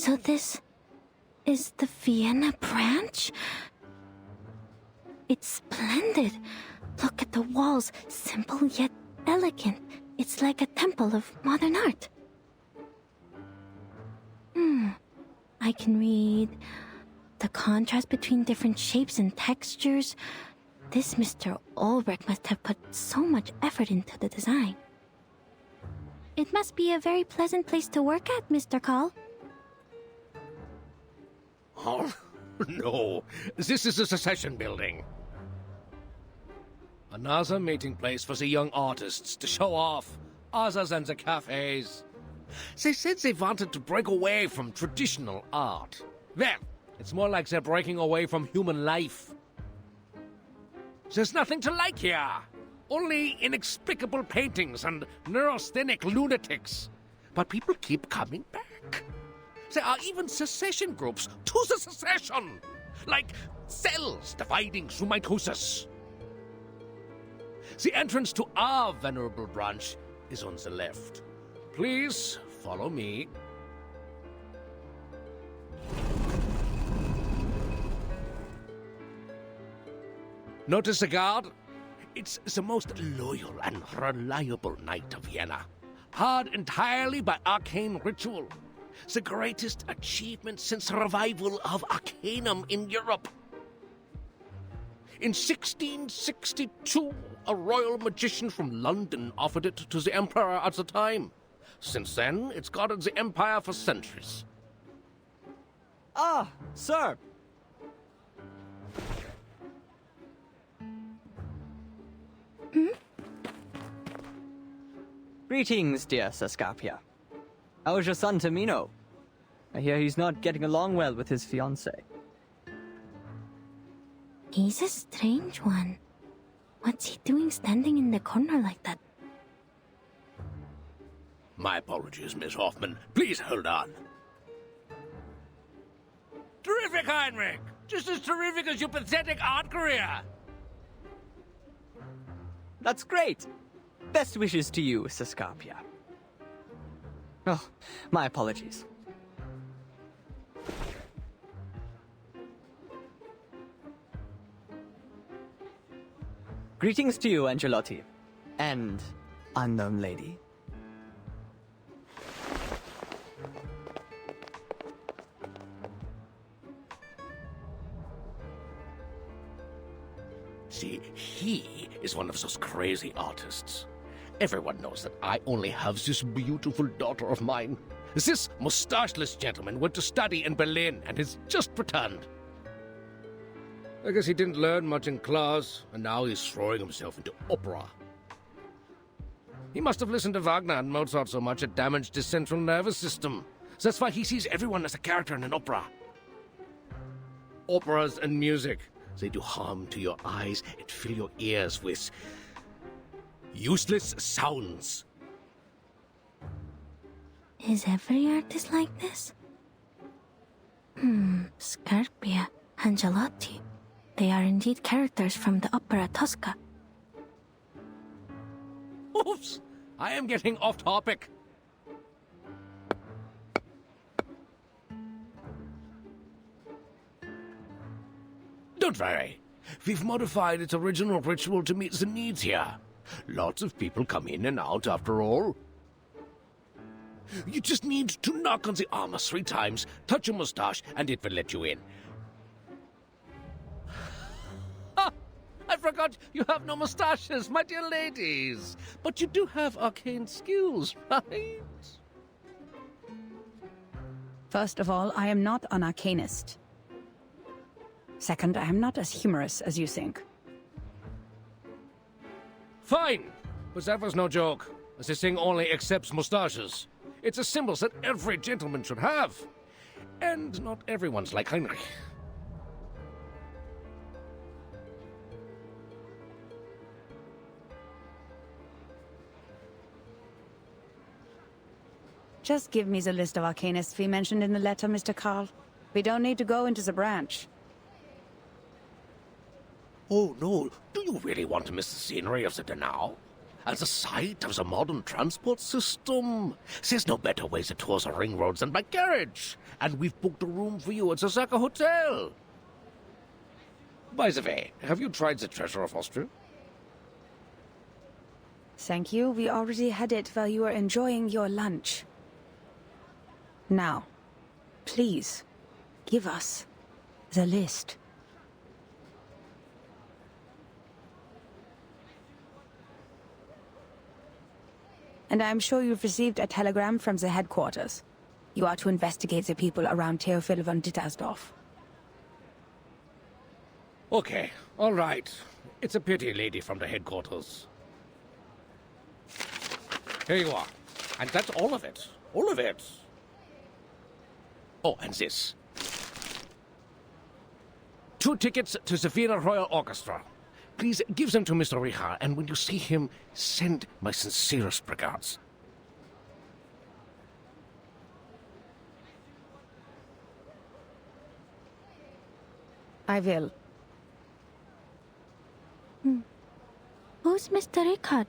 So this is the Vienna branch? It's splendid. Look at the walls, simple yet elegant. It's like a temple of modern art. I can read the contrast between different shapes and textures. This Mr. Ulrich must have put so much effort into the design. It must be a very pleasant place to work at, Mr. Call. Oh, no. This is a secession building. Another meeting place for the young artists to show off, other than the cafes. They said they wanted to break away from traditional art. Well, it's more like they're breaking away from human life. There's nothing to like here. Only inexplicable paintings and neurasthenic lunatics. But people keep coming back. There are even secession groups to the secession. Like cells dividing Sumitosis. The entrance to our venerable branch is on the left. Please follow me. Notice the guard? It's the most loyal and reliable knight of Vienna. Powered entirely by arcane ritual. The greatest achievement since the revival of Arcanum in Europe. In 1662, a royal magician from London offered it to the emperor at the time. Since then, it's guarded the empire for centuries. Ah, sir! Greetings, dear Sascapia. How is your son Tamino? I hear he's not getting along well with his fiancée. He's a strange one. What's he doing standing in the corner like that? My apologies, Miss Hoffman. Please hold on. Terrific, Heinrich! Just as terrific as your pathetic art career! That's great! Best wishes to you, Sascapia. Oh, my apologies. Greetings to you, Angelotti. And unknown lady. See, he is one of those crazy artists. Everyone knows that I only have this beautiful daughter of mine. This mustacheless gentleman went to study in Berlin and has just returned. I guess he didn't learn much in class, and now he's throwing himself into opera. He must have listened to Wagner and Mozart so much it damaged his central nervous system. That's why he sees everyone as a character in an opera. Operas and music, they do harm to your eyes and fill your ears with useless sounds. Is every artist like this? Scarpia, Angelotti. They are indeed characters from the opera Tosca. Oops! I am getting off topic. Don't worry. We've modified its original ritual to meet the needs here. Lots of people come in and out after all. You just need to knock on the armor 3 times, touch your mustache, and it will let you in. Ha! I forgot you have no mustaches, my dear ladies. But you do have arcane skills, right? First of all, I am not an arcanist. Second, I am not as humorous as you think. Fine, but that was no joke. This thing only accepts mustaches. It's a symbol that every gentleman should have. And not everyone's like Heinrich. Just give me the list of arcanists we mentioned in the letter, Mr. Carl. We don't need to go into the branch. Oh no, do you really want to miss the scenery of the Donau? as a site of the modern transport system. There's no better way to tour the ring roads than by carriage, and we've booked a room for you at the Zaka Hotel. By the way, have you tried the treasure of Austria? Thank you. We already had it while you were enjoying your lunch. Now, please, give us the list. And I'm sure you've received a telegram from the headquarters. You are to investigate the people around Theophil von Dittersdorf. Okay, all right. It's a pity, lady from the headquarters. Here you are. And that's all of it. All of it. Oh, and this. 2 tickets to the Vienna Royal Orchestra. Please give them to Mr. Richard, and when you see him, send my sincerest regards. I will. Who's Mr. Rickard?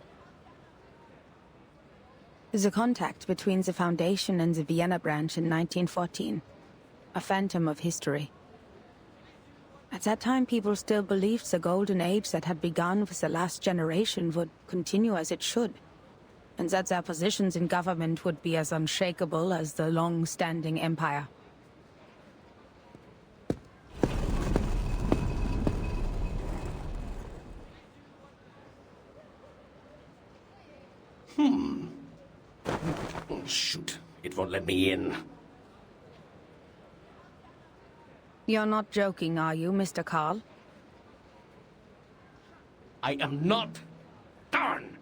The contact between the Foundation and the Vienna branch in 1914. A phantom of history. At that time, people still believed the golden age that had begun with the last generation would continue as it should, and that their positions in government would be as unshakable as the long-standing empire. Oh, shoot. It won't let me in. You're not joking, are you, Mr. Carl? I am not. Darn!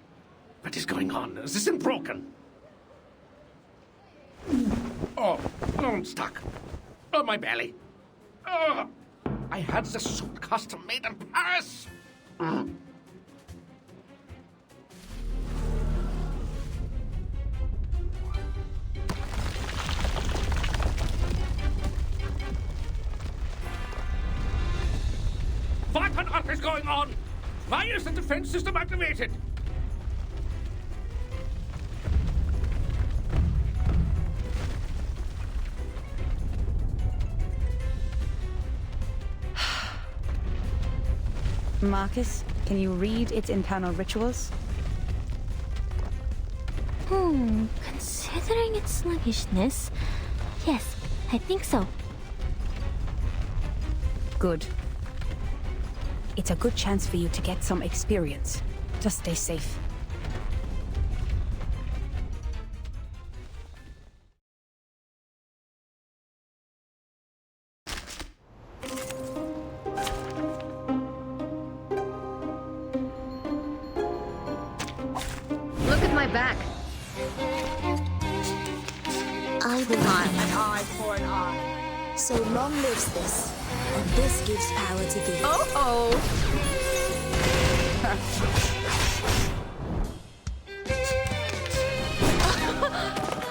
What is going on? Is this thing broken? Oh, I'm stuck. Oh, my belly. Oh, I had the suit custom made in Paris. What on earth is going on? Why is the defense system activated? Marcus, can you read its internal rituals? Considering its sluggishness, yes, I think so. Good. It's a good chance for you to get some experience. Just stay safe. Look at my back. I will An eye for an eye. So long lives this, and this gives power to thee. Oh.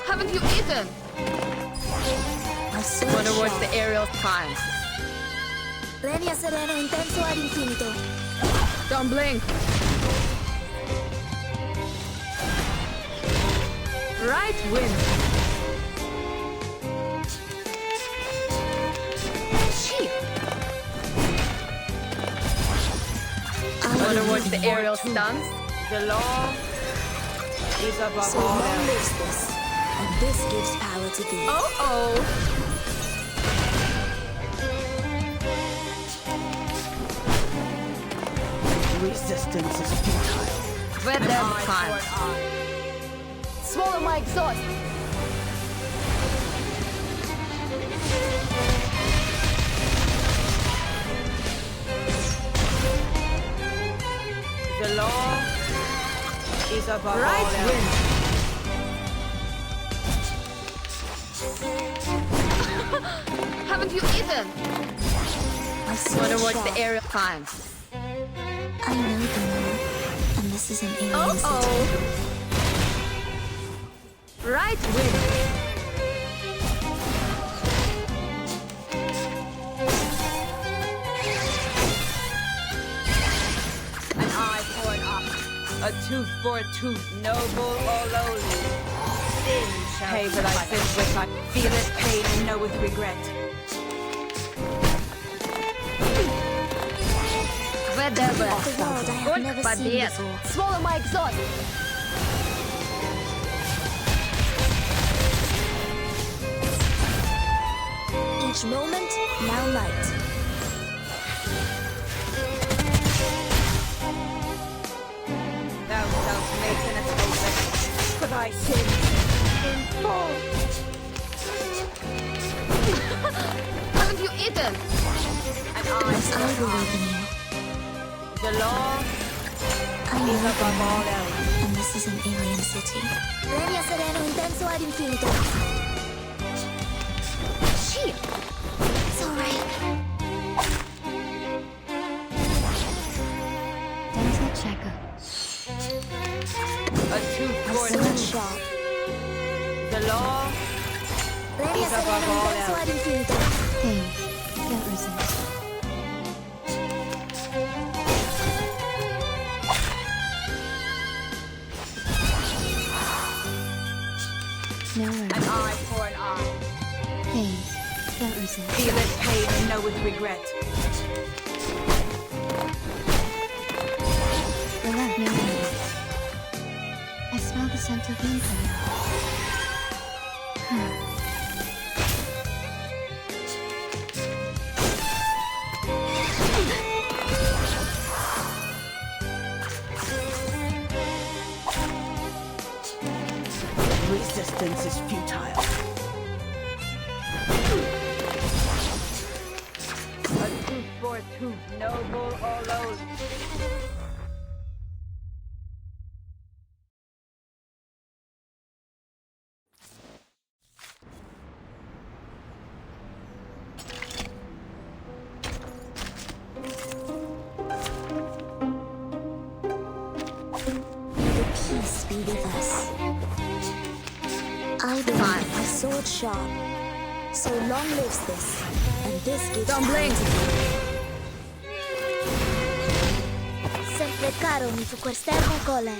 Haven't you eaten? My sword Wonder what's shall. the aerial time. Regna sereno intenso ad infinito. Don't blink. Right wind. Gee. Wonder what's the aerial stance. The law is above So all long else. lives this, and this gives power to thee. Oh. Resistance is futile. Where them time. Swallow my exhaust. The law is above all Right else. wind. Haven't you eaten? My sword Wonder what's shall. the aerial time. I know the law, and this is an alien city. Right wind. An eye for an eye. A tooth for a tooth, noble or lowly. Sin shall pay for thy sins with I feeleth pain and knoweth regret. Whatever. The world I have never seen before. Swallow my exhaust. Each moment, now light. Thou shalt make an atonement for thy sins in full. Haven't you eaten? And Yes, I believe in you. the law I is know above all else. and this is an alien city. Regna sereno intenso ad infinito. Shit! It's alright. Dental checker. A tooth A for a sword tooth. shop. The law Regna is above sereno all intenso else. ad infinito. Hey, don't resist. No An worries. eye for an eye. Hey, don't resist. Feeleth pain and knoweth regret. Relax. No worries. I smell the scent of empire. Resistance is futile. A tooth for a tooth, noble or lowly. The peace be with us. I believe a sword sharp. So long lives this, and this gives Don't blink. Sempre caro mi fu quester con cole.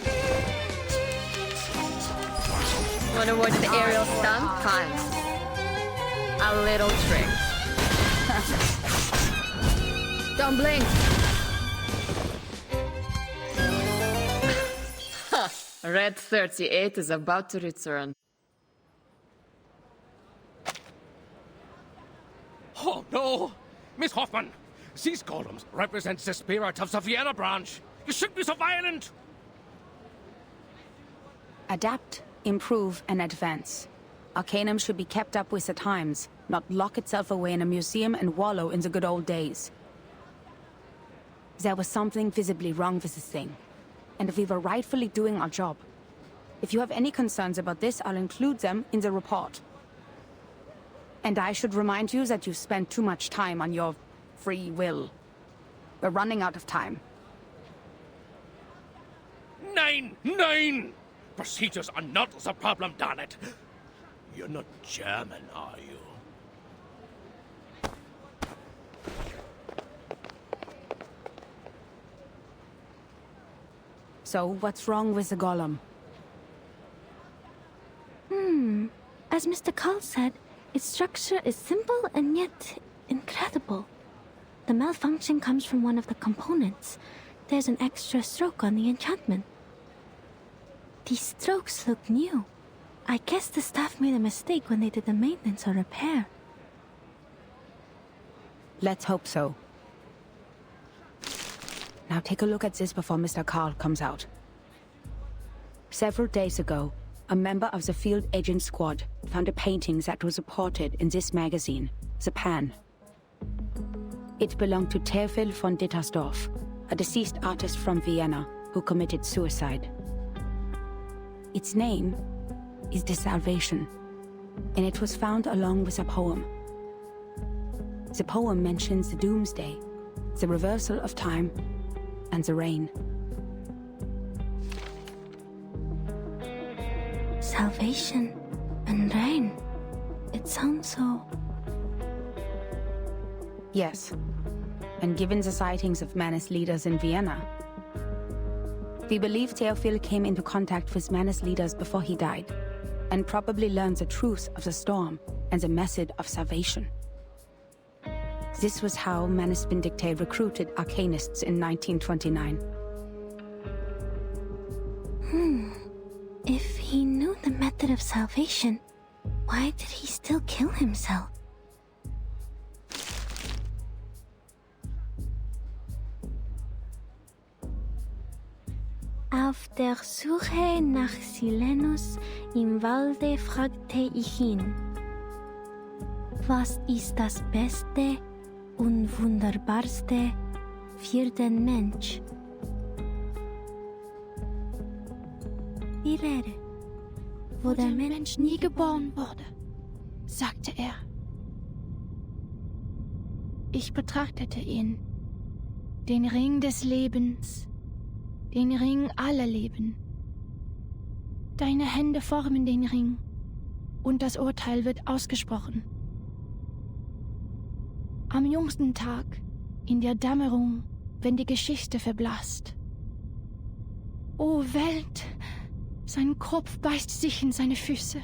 Want to watch the aerial stunt? Fine. A little trick. Don't blink. Red 38 is about to return. Oh, no! Miss Hoffman, these columns represent the spirit of the Vienna branch. You shouldn't be so violent! Adapt, improve, and advance. Arcanum should be kept up with the times, not lock itself away in a museum and wallow in the good old days. There was something visibly wrong with this thing, and we were rightfully doing our job. If you have any concerns about this, I'll include them in the report. And I should remind you that you spent too much time on your free will. We're running out of time. Nine! Procedures are not the problem, darn it. You're not German, are you? So, what's wrong with the golem? As Mr. Carl said, its structure is simple and yet incredible. The malfunction comes from one of the components. There's an extra stroke on the enchantment. These strokes look new. I guess the staff made a mistake when they did the maintenance or repair. Let's hope so. Now take a look at this before Mr. Carl comes out. Several days ago, a member of the field agent squad found a painting that was reported in this magazine, The Pan. It belonged to Teofil von Dittersdorf, a deceased artist from Vienna who committed suicide. Its name is The Salvation, and it was found along with a poem. The poem mentions the doomsday, the reversal of time, and the rain. Salvation and rain. It sounds so... Yes. And given the sightings of Manus leaders in Vienna, We believe Theophil came into contact with Manus leaders before he died, and probably learned the truth of the storm and the method of salvation. This was how Manus Vindictae recruited Arcanists in 1929. If he knew the method of salvation, why did he still kill himself? Auf der Suche nach Silenus im Walde fragte ich ihn: Was ist das Beste und Wunderbarste für den Mensch? Die Rede, wo der Mensch nie geboren wurde, sagte er. Ich betrachtete ihn, den Ring des Lebens, den Ring aller Leben. Deine Hände formen den Ring, und das Urteil wird ausgesprochen. Am jüngsten Tag, in der Dämmerung, wenn die Geschichte verblasst. O Welt, sein Kopf beißt sich in seine Füße,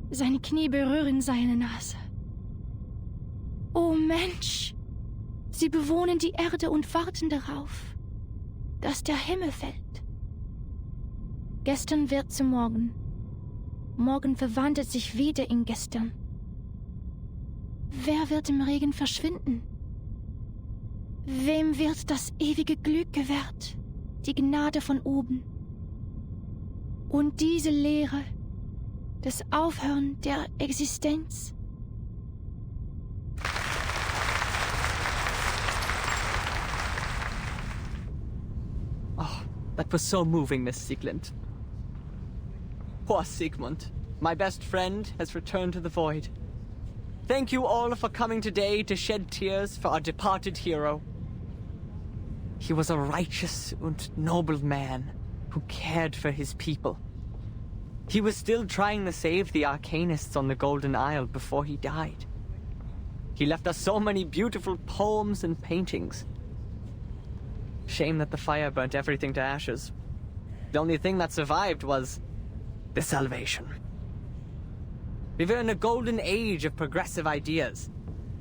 seine Knie berühren seine Nase. O Mensch, sie bewohnen die Erde und warten darauf, dass der Himmel fällt. Gestern wird zu morgen. Morgen verwandelt sich wieder in gestern. Wer wird im Regen verschwinden? Wem wird das ewige Glück gewährt, die Gnade von oben? Und diese Lehre, das Aufhören der Existenz? Oh, that was so moving, Miss Sieglind. Poor Sigmund. My best friend has returned to the void. Thank you all for coming today to shed tears for our departed hero. He was a righteous and noble man who cared for his people. He was still trying to save the Arcanists on the Golden Isle before he died. He left us so many beautiful poems and paintings. Shame that the fire burnt everything to ashes. The only thing that survived was the salvation. We were in a golden age of progressive ideas.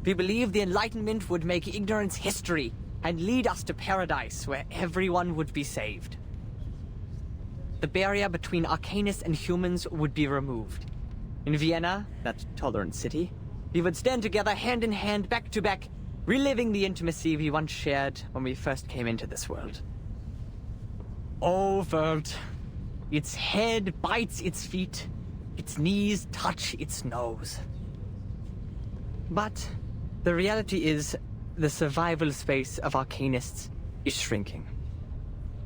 We believed the Enlightenment would make ignorance history and lead us to paradise where everyone would be saved. The barrier between Arcanists and humans would be removed. In Vienna, that tolerant city, we would stand together hand in hand, back to back, reliving the intimacy we once shared when we first came into this world. Oh, world. Its head bites its feet. Its knees touch its nose. But the reality is, the survival space of Arcanists is shrinking.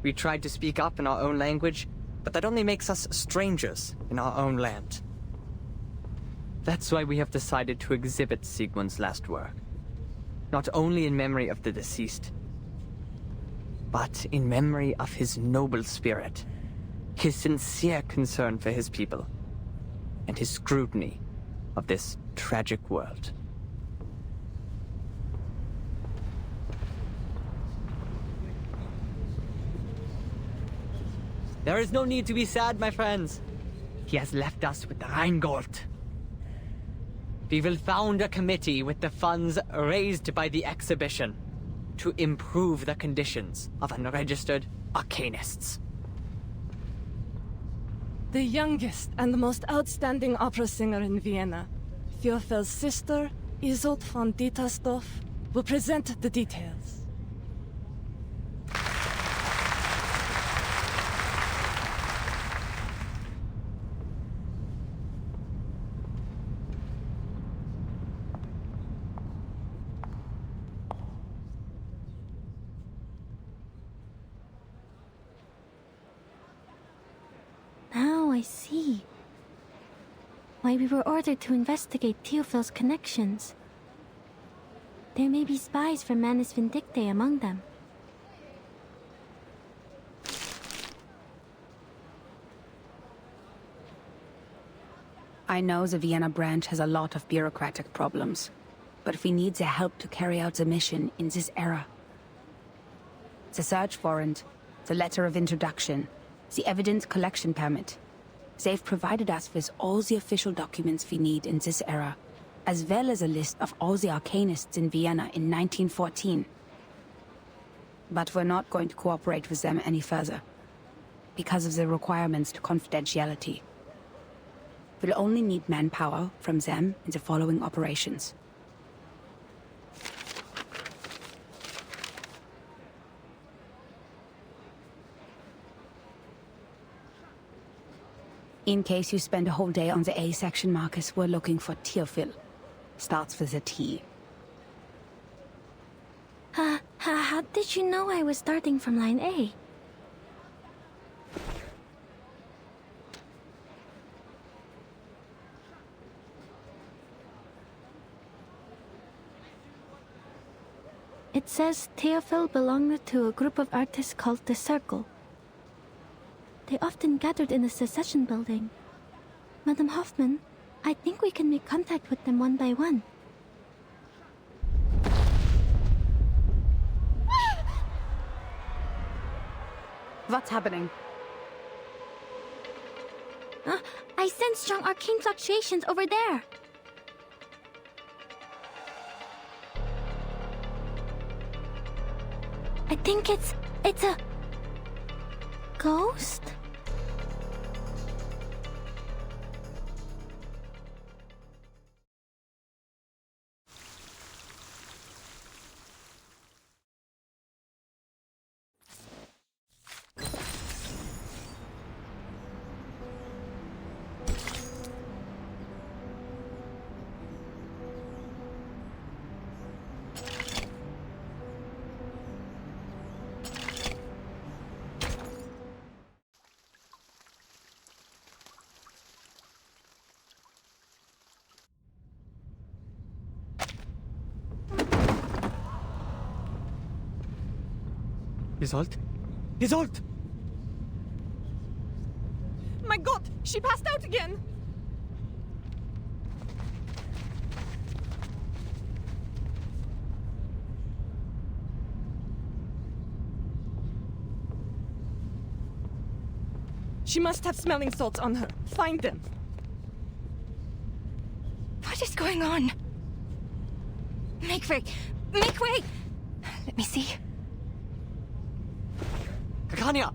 We tried to speak up in our own language, but that only makes us strangers in our own land. That's why we have decided to exhibit Sigmund's last work. Not only in memory of the deceased, but in memory of his noble spirit, his sincere concern for his people, and his scrutiny of this tragic world. There is no need to be sad, my friends. He has left us with the Rheingold. We will found a committee with the funds raised by the exhibition to improve the conditions of unregistered Arcanists. The youngest and the most outstanding opera singer in Vienna, Theophel's sister, Isolde von Dietersdorf, will present the details. Now I see why we were ordered to investigate Theophel's connections. There may be spies from Manus Vindictae among them. I know the Vienna branch has a lot of bureaucratic problems, but we need their help to carry out the mission in this era. The search warrant, the letter of introduction, the evidence collection permit. They've provided us with all the official documents we need in this era, as well as a list of all the arcanists in Vienna in 1914. But we're not going to cooperate with them any further, because of the requirements to confidentiality. We'll only need manpower from them in the following operations. In case you spend a whole day on the A section, Marcus, we're looking for Teofil. Starts with a T. How did you know I was starting from line A? It says Teofil belonged to a group of artists called the Circle. They often gathered in the Secession building. Madam Hoffman, I think we can make contact with them one by one. What's happening? I sense strong arcane fluctuations over there. I think it's a ghost? Isolde? Isolde! My god, she passed out again! She must have smelling salts on her. Find them. What is going on? Make way! Make way! Let me see. Kakania!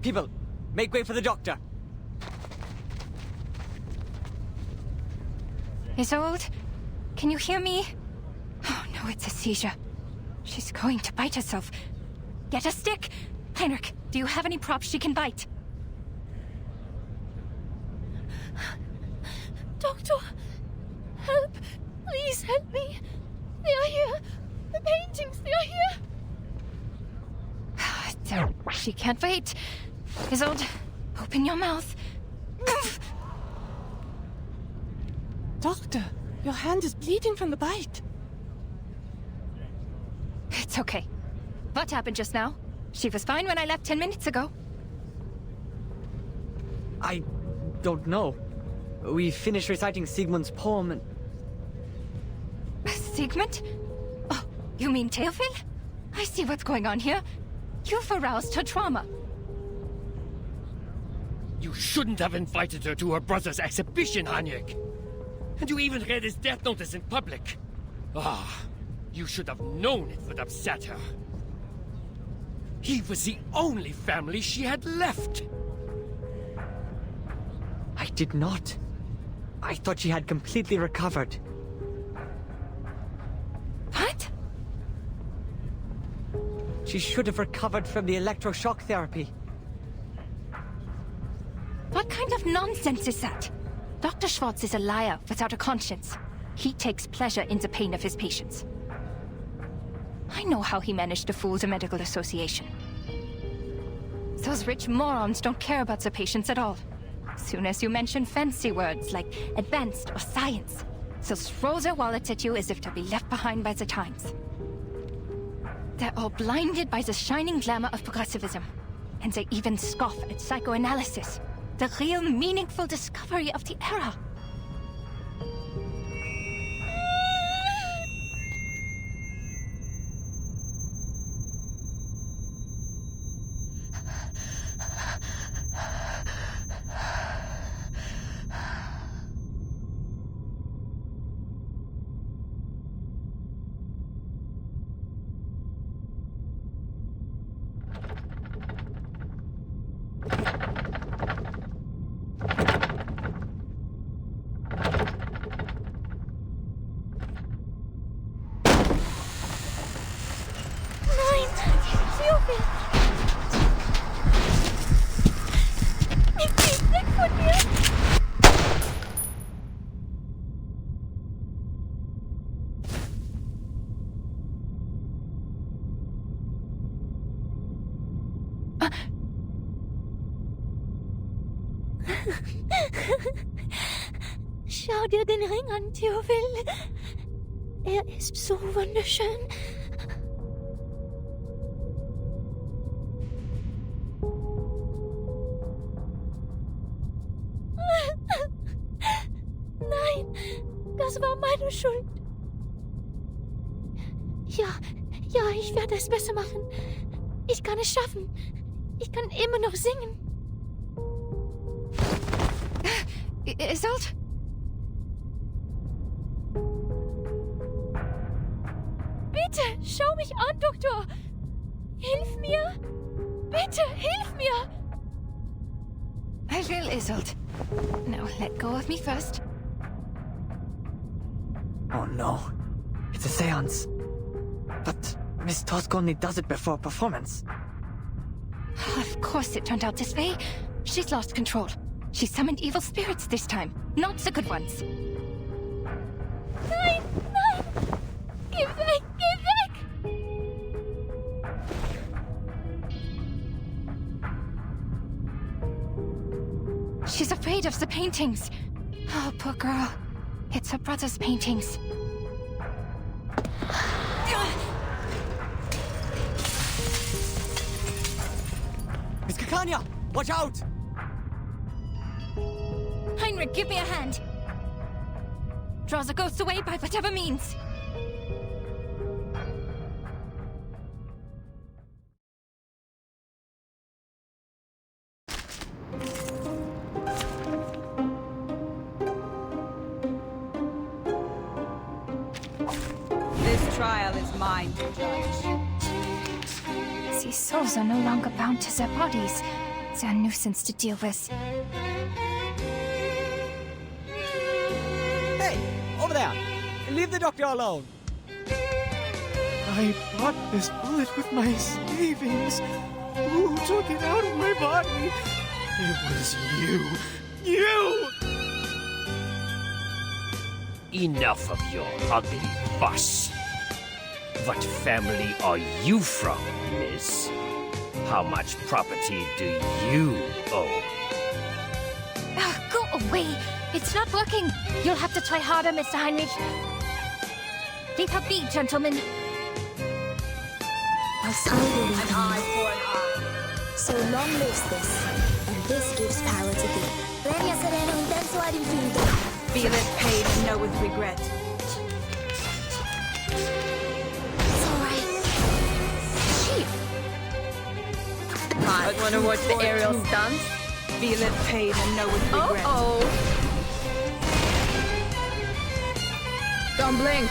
People, make way for the doctor. Isolde? Can you hear me? Oh no, it's a seizure. She's going to bite herself. Get a stick! Heinrich, do you have any props she can bite? Doctor, help! Please help me! They are here! The paintings, they are here! She can't wait. Isolde, open your mouth. Doctor, your hand is bleeding from the bite. It's okay. What happened just now? She was fine when I left 10 minutes ago. I don't know. We finished reciting Sigmund's poem and... Sigmund? Oh, you mean Teofil? I see what's going on here. You've aroused her trauma. You shouldn't have invited her to her brother's exhibition, Heinrich. And you even read his death notice in public. You should have known it would upset her. He was the only family she had left. I did not. I thought she had completely recovered. What? She should have recovered from the electroshock therapy. What kind of nonsense is that? Dr. Schwartz is a liar without a conscience. He takes pleasure in the pain of his patients. I know how he managed to fool the Medical Association. Those rich morons don't care about the patients at all. Soon as you mention fancy words like advanced or science, they'll throw their wallets at you as if to be left behind by the times. They're all blinded by the shining glamour of progressivism. And they even scoff at psychoanalysis, the real meaningful discovery of the era. Schau dir den Ring an, Theophil. Er ist so wunderschön. Nein, das war meine Schuld. Ja, ich werde es besser machen. Ich kann es schaffen. Ich kann immer noch singen. Isolde? Bitte, schau mich an, Doktor. Hilf mir. Bitte, hilf mir. I will, Isolde. Now let go of me first. Oh no. It's a seance. But Miss Tosk only does it before a performance. Of course it turned out this way. She's lost control. She summoned evil spirits this time, not the good ones. Nein, nein. Geh weg, geh weg. She's afraid of the paintings. Oh, poor girl. It's her brother's paintings. Miss Kakanya! Watch out! Heinrich, give me a hand. Draw the ghosts away by whatever means. This trial is mine to judge. These souls are no longer bound to their bodies. They're a nuisance to deal with. Hey! Over there! Leave the doctor alone! I bought this bullet with my savings. Who took it out of my body? It was you! You! Enough of your ugly fuss. What family are you from, miss? How much property do you own? Go away! It's not working! You'll have to try harder, Mr. Heinrich. Leave her be, gentlemen. An eye for an eye. So long lives this, and this gives power to thee. Regna sereno intenso ad infinito. Feeleth pain and knoweth regret. It's alright. Hi, wanna watch the aerial stunts? Feeleth pain and knoweth regret. Oh. Don't blink.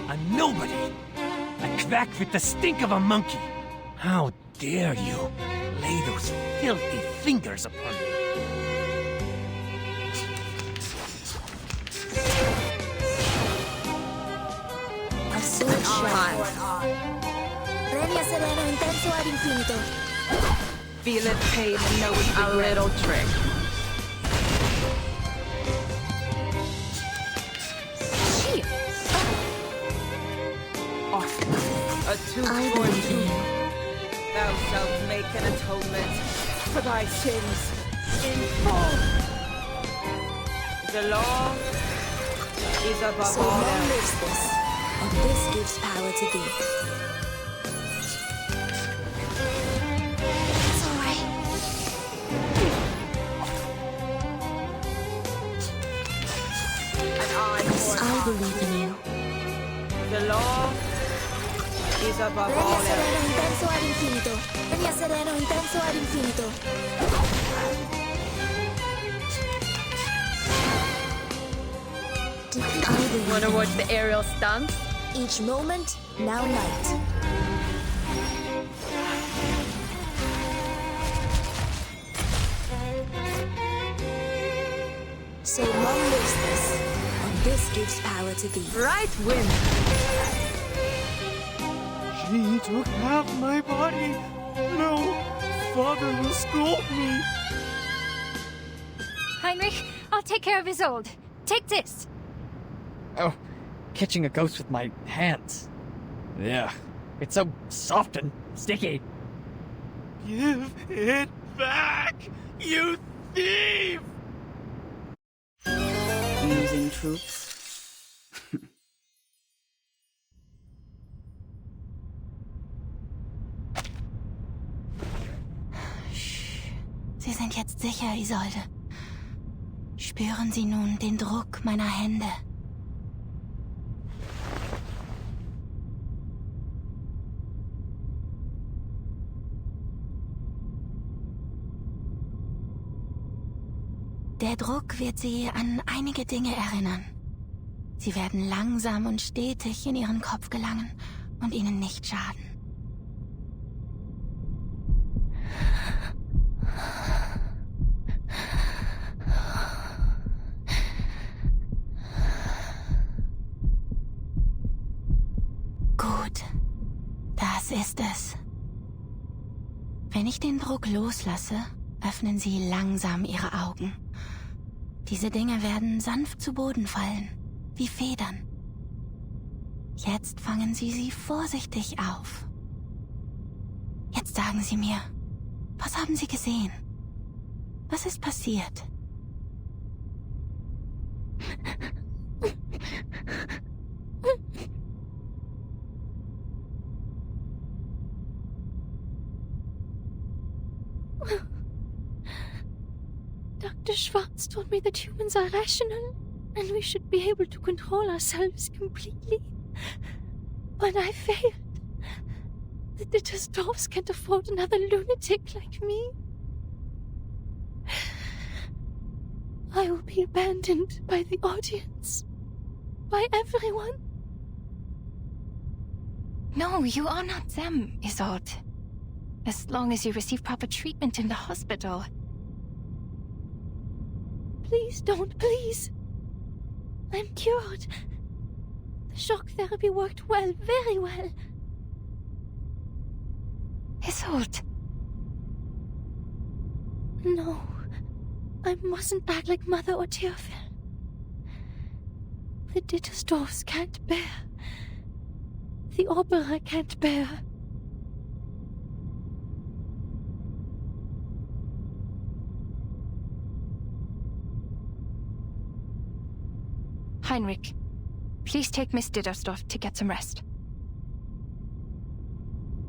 A nobody! A quack with the stink of a monkey! How dare you lay those filthy fingers upon me? A sword shot. Regna sereno intenso ad infinito. Feeleth pain and knoweth A regret. little trick. A tooth I for a believe in tooth. you. Thou shalt make an atonement for thy sins in full. The law is above So all long else. lives this, and this gives power to thee. It's alright. An eye Yes, for an I eye. believe in you. The law is above Regna all sereno else. intenso ad infinito. Regna sereno intenso ad infinito. I believe Wanna in watch you. the aerial stunts? Each moment, now night. So long lives this, and this gives power to thee. Right wind. She took half my body. No, Father will scold me. Heinrich, I'll take care of Isolde. Take this. Oh, catching a ghost with my hands. Yeah, it's so soft and sticky. Give it back, you thief! Using troops. Sie sind jetzt sicher, Isolde. Spüren Sie nun den Druck meiner Hände. Der Druck wird Sie an einige Dinge erinnern. Sie werden langsam und stetig in Ihren Kopf gelangen und Ihnen nicht schaden. Gut, das ist es. Wenn ich den Druck loslasse, öffnen Sie langsam Ihre Augen. Diese Dinge werden sanft zu Boden fallen, wie Federn. Jetzt fangen Sie sie vorsichtig auf. Jetzt sagen Sie mir, was haben Sie gesehen? Was ist passiert? Dr. Schwartz told me that humans are rational, and we should be able to control ourselves completely. But I failed. The Dittersdorfs can't afford another lunatic like me. I will be abandoned by the audience. By everyone. No, you are not them, Isolde. As long as you receive proper treatment in the hospital. Please don't, please. I'm cured. The shock therapy worked well, very well. Isolde. No. I mustn't act like Mother or Teofil. The Dittersdorfs can't bear. The Opera can't bear. Heinrich, please take Miss Dittersdorf to get some rest.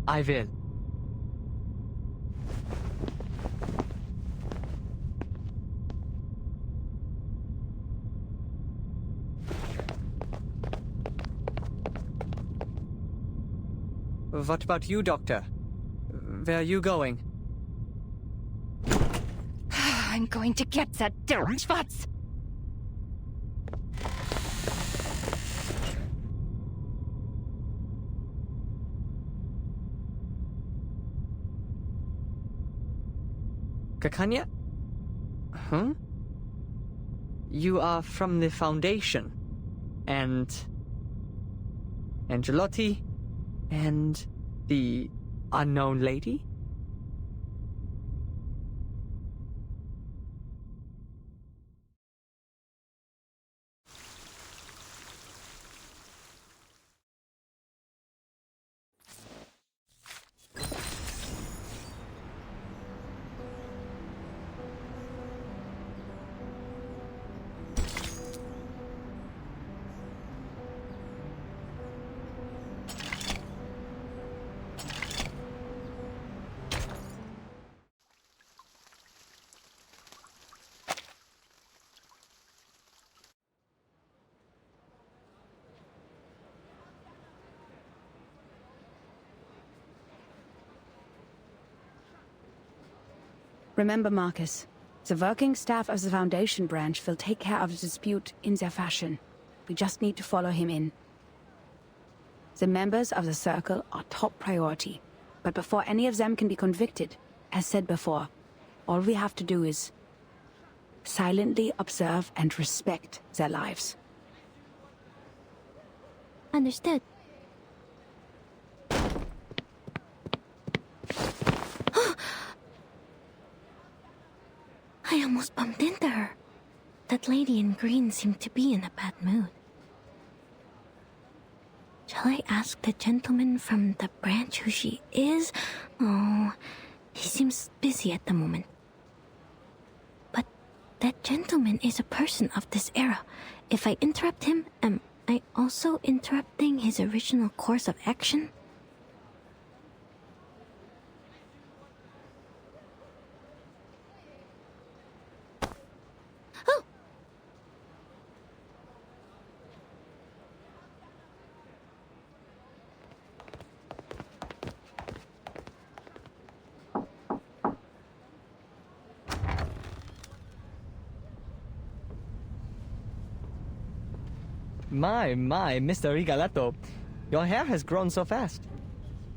I will. What about you, Doctor? Where are you going? I'm going to get that Derek Schwartz! Kakanya? Huh? You are from the Foundation. And Angelotti? And the unknown lady? Remember, Marcus, the working staff of the Foundation branch will take care of the dispute in their fashion. We just need to follow him in. The members of the Circle are top priority, but before any of them can be convicted, as said before, all we have to do is silently observe and respect their lives. Understood. I almost bumped into her. That lady in green seemed to be in a bad mood. Shall I ask the gentleman from the branch who she is? Oh, He seems busy at the moment. But that gentleman is a person of this era. If I interrupt him, am I also interrupting his original course of action? Oh! My, Mr. Rigoletto. Your hair has grown so fast.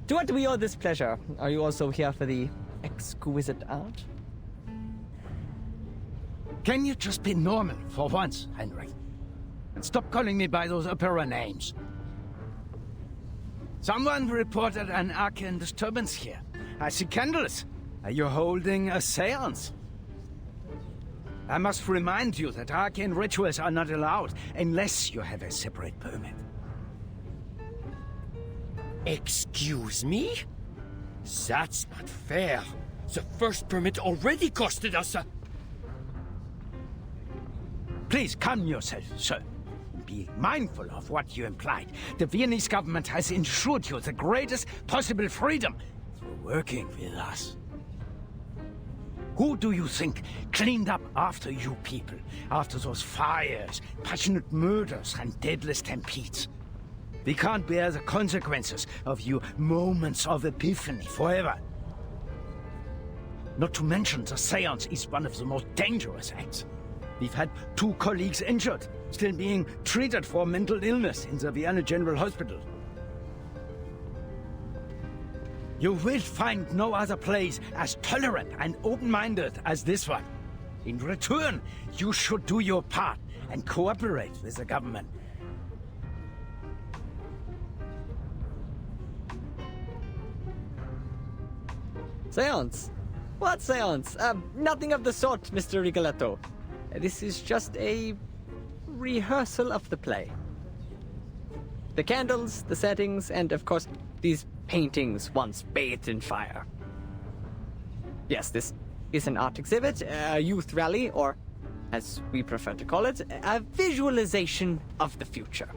To what do we owe this pleasure? Are you also here for the exquisite art? Can you just be normal for once, Henry? And stop calling me by those opera names. Someone reported an arcane disturbance here. I see candles. Are you holding a seance? I must remind you that arcane rituals are not allowed unless you have a separate permit. Excuse me? That's not fair. The first permit already costed us a... Please calm yourself, sir. Be mindful of what you implied. The Viennese government has ensured you the greatest possible freedom through working with us. Who do you think cleaned up after you people? After those fires, passionate murders, and deadly stampedes? We can't bear the consequences of your moments of epiphany forever. Not to mention the seance is one of the most dangerous acts. We've had 2 colleagues injured, still being treated for mental illness in the Vienna General Hospital. You will find no other place as tolerant and open-minded as this one. In return, you should do your part and cooperate with the government. Seance? What seance? Nothing of the sort, Mr. Rigoletto. This is just a rehearsal of the play. The candles, the settings, and of course, these paintings once bathed in fire. Yes, this is an art exhibit, a youth rally, or, as we prefer to call it, a visualization of the future.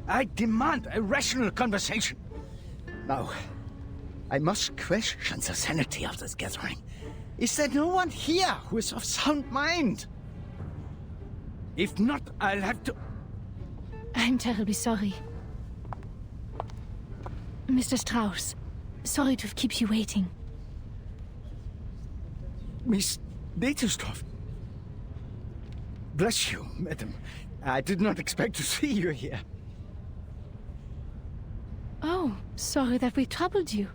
I demand a rational conversation. Now, I must question the sanity of this gathering. Is there no one here who is of sound mind? If not, I'll have to... I'm terribly sorry. Mr. Strauss, sorry to have kept you waiting. Miss Netelsdorf. Bless you, madam. I did not expect to see you here. Oh, sorry that we troubled you.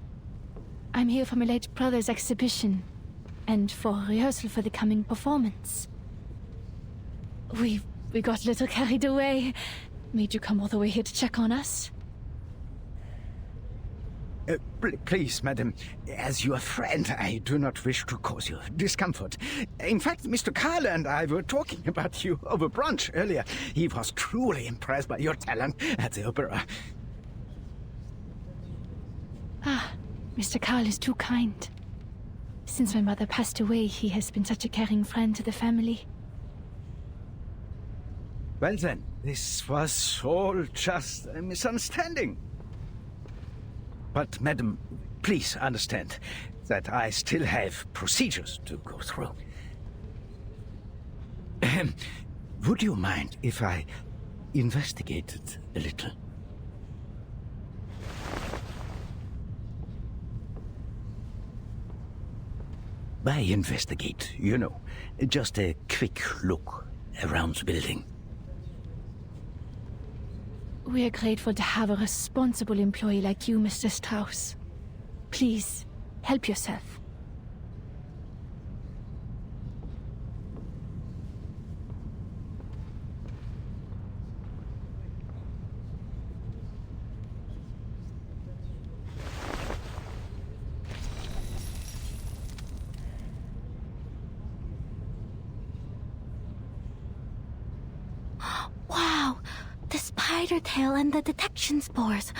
I'm here for my late brother's exhibition, and for rehearsal for the coming performance. We got a little carried away. Made you come all the way here to check on us? Please, madam, as your friend, I do not wish to cause you discomfort. In fact, Mr. Carl and I were talking about you over brunch earlier. He was truly impressed by your talent at the opera. Ah, Mr. Carl is too kind. Since my mother passed away, he has been such a caring friend to the family. Well then, this was all just a misunderstanding. But, madam, please understand that I still have procedures to go through. Would you mind if I investigated a little? By investigate, you know, just a quick look around the building. We are grateful to have a responsible employee like you, Mr. Strauss. Please, help yourself. Wow! The spider tail and the detection spores.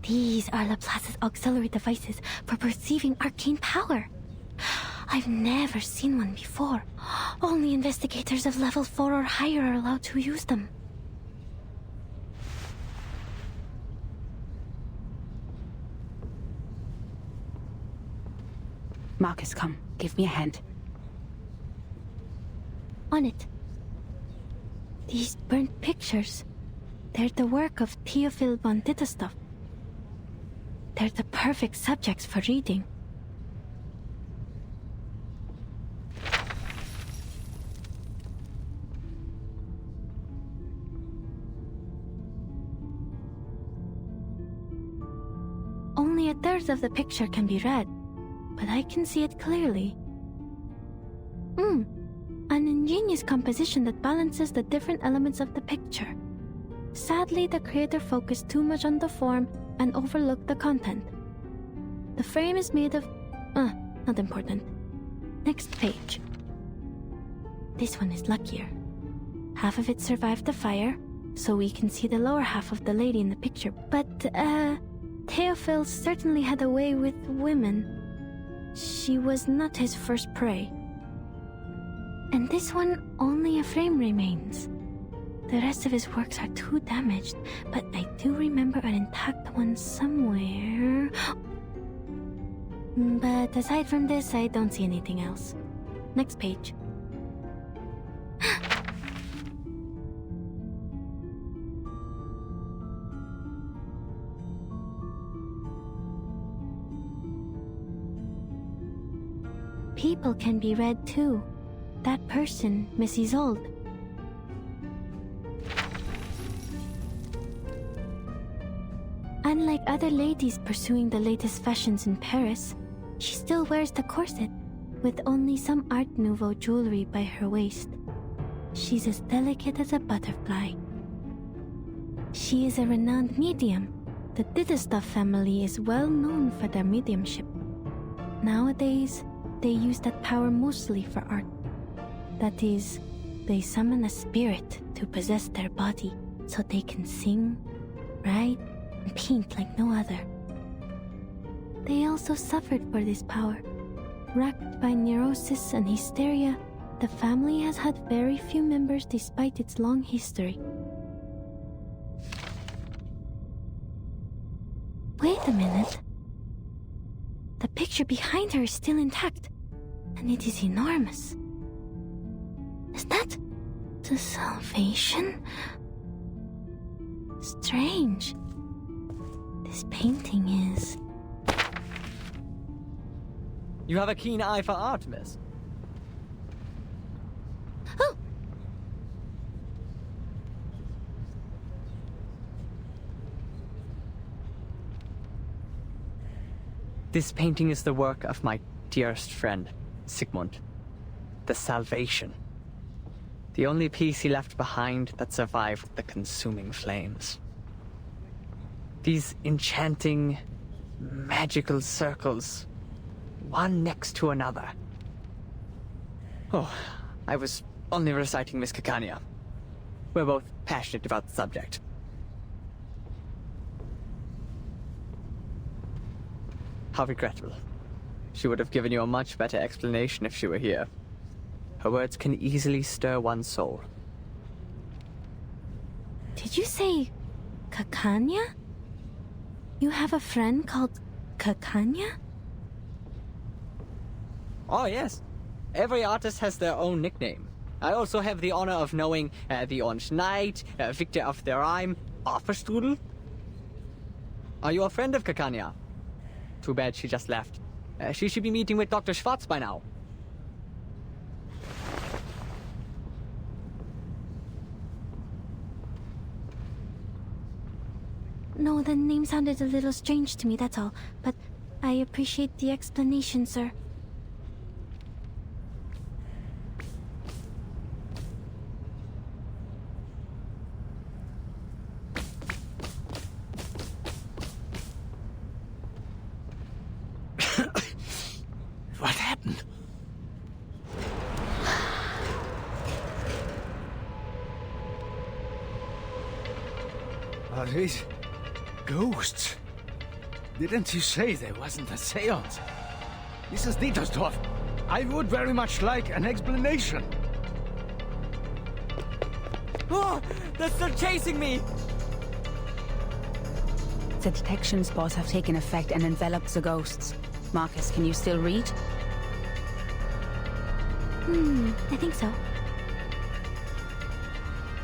These are Laplace's auxiliary devices for perceiving arcane power. I've never seen one before. Only investigators of level 4 or higher are allowed to use them. Marcus, come. Give me a hand. On it. These burnt pictures. They're the work of Theophil von Ditterstoff. They're the perfect subjects for reading. Only a third of the picture can be read, but I can see it clearly. An ingenious composition that balances the different elements of the picture. Sadly, the creator focused too much on the form and overlooked the content. The frame is made of... not important. Next page. This one is luckier. Half of it survived the fire, so we can see the lower half of the lady in the picture. But, Theophil certainly had a way with women. She was not his first prey. And this one, only a frame remains. The rest of his works are too damaged, but I do remember an intact one somewhere. But aside from this, I don't see anything else. Next page. People can be read too. That person, Miss Isolde. Unlike other ladies pursuing the latest fashions in Paris, she still wears the corset, with only some Art Nouveau jewelry by her waist. She's as delicate as a butterfly. She is a renowned medium. The Ditterstoff family is well known for their mediumship. Nowadays, they use that power mostly for art. That is, they summon a spirit to possess their body so they can sing, write, and paint like no other. They also suffered for this power. Racked by neurosis and hysteria, the family has had very few members despite its long history. Wait a minute. The picture behind her is still intact, and it is enormous. Is that the Salvation? Strange. This painting is... You have a keen eye for art, miss. Oh! This painting is the work of my dearest friend, Sigmund. The Salvation. The only piece he left behind that survived the consuming flames. These enchanting, magical circles, one next to another. Oh, I was only reciting Miss Caccania. We're both passionate about the subject. How regrettable. She would have given you a much better explanation if she were here. Her words can easily stir one's soul. Did you say Caccania? You have a friend called Caccania? Oh, yes. Every artist has their own nickname. I also have the honor of knowing the Orange Knight, Victor of the Rhyme, Arthurstrudel. Are you a friend of Caccania? Too bad she just left. She should be meeting with Dr. Schwartz by now. No, the name sounded a little strange to me, that's all. But I appreciate the explanation, sir. What happened? Are these ghosts? Didn't you say there wasn't a seance? Mrs. Dietersdorf, I would very much like an explanation. Oh, they're still chasing me! The detection spores have taken effect and enveloped the ghosts. Marcus, can you still read? I think so.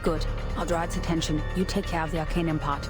Good. I'll draw its attention. You take care of the Arcanum part.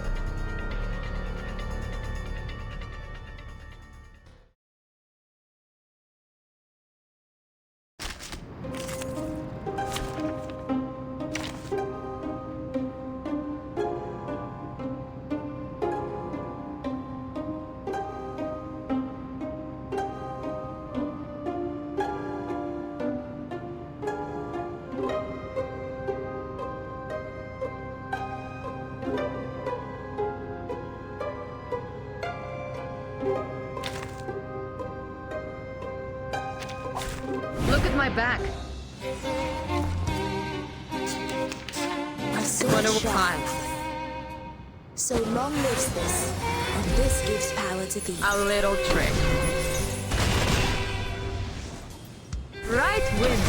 Look at my back. One of a kind. So long lives this, and this gives power to thee. A little trick. Right wins.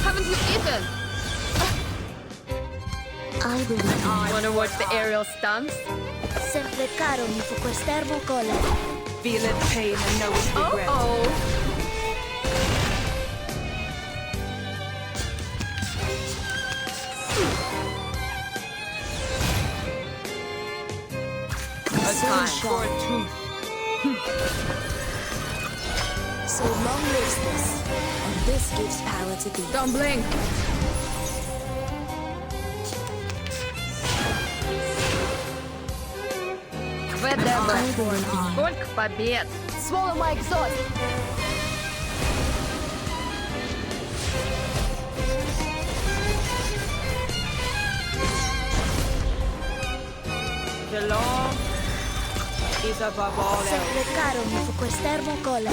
Haven't you eaten? I believe. Wanna watch the aerial stunts? Sempre caro mi fu quest'erbo cola. Feel it pain and know it's regret. A time for a tooth. So long lives this, and this gives power to thee. Don't blink. Сколько побед! Swallow my exhaust! The law is above all else. Sempre caro mi fu quest'erbo cola.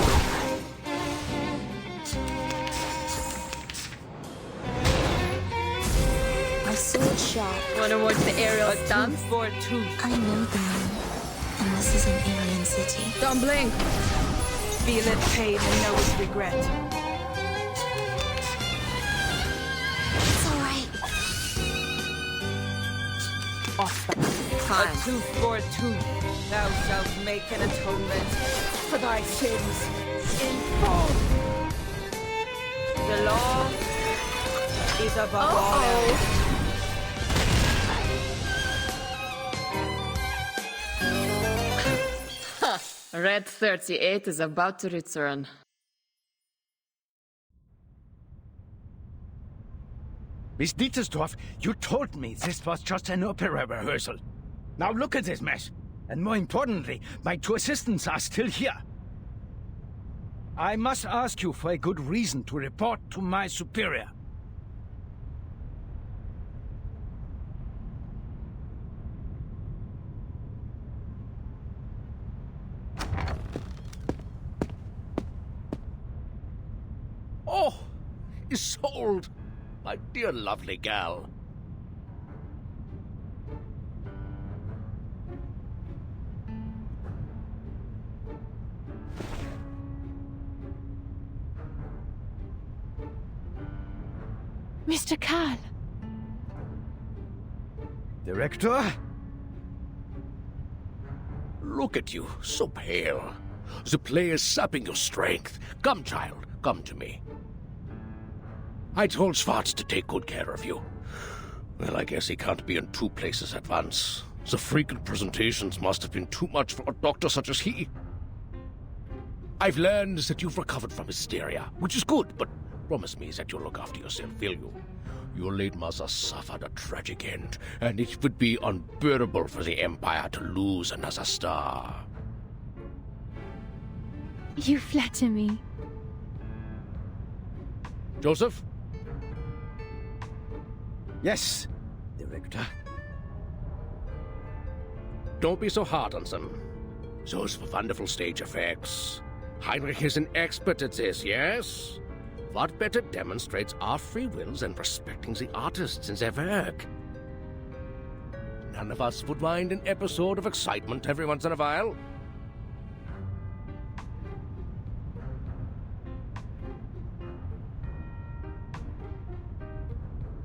A sword sharp. Wanna watch the aerial A stunts? tooth for a tooth. I know the moon, and this is an alien city. Don't blink. Feel it pain and know it's regret. It's alright. A tooth for a tooth. Thou shalt make an atonement for thy sins in full. The law is above all else. Red 38 is about to return. Miss Dietersdorf, you told me this was just an opera rehearsal. Now look at this mess. And more importantly, my two assistants are still here. I must ask you for a good reason to report to my superior. Oh, Isolde, my dear lovely gal. Mr. Karl. Director? Look at you, so pale. The play is sapping your strength. Come, child, come to me. I told Schwartz to take good care of you. Well, I guess he can't be in two places at once. The frequent presentations must have been too much for a doctor such as he. I've learned that you've recovered from hysteria, which is good, but promise me that you'll look after yourself, will you? Your late mother suffered a tragic end, and it would be unbearable for the Empire to lose another star. You flatter me. Joseph? Yes, Director. Don't be so hard on them. Those were wonderful stage effects. Heinrich is an expert at this, yes? What better demonstrates our free wills than respecting the artists in their work? None of us would mind an episode of excitement every once in a while.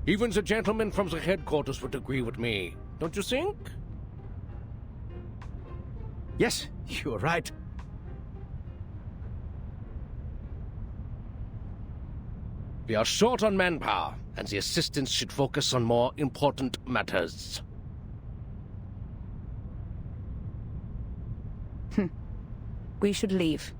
Even the gentlemen from the headquarters would agree with me, don't you think? Yes, you're right. We are short on manpower, and the assistants should focus on more important matters. We should leave.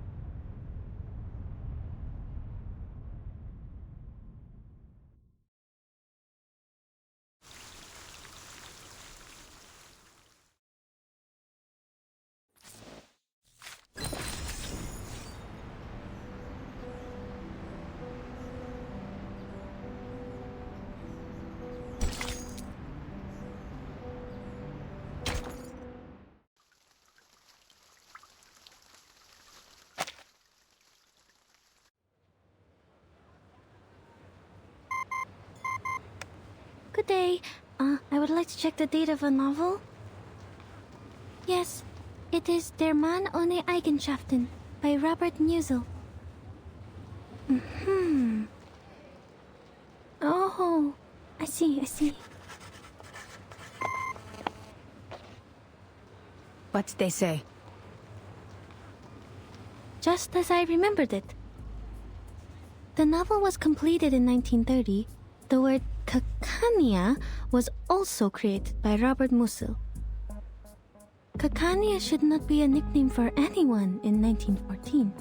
Good day. I would like to check the date of a novel. Yes, it is Der Mann ohne Eigenschaften by Robert Musil. Oh, I see. What did they say? Just as I remembered it. The novel was completed in 1930. The word Cacanea was also created by Robert Musil. Cacanea should not be a nickname for anyone in 1914.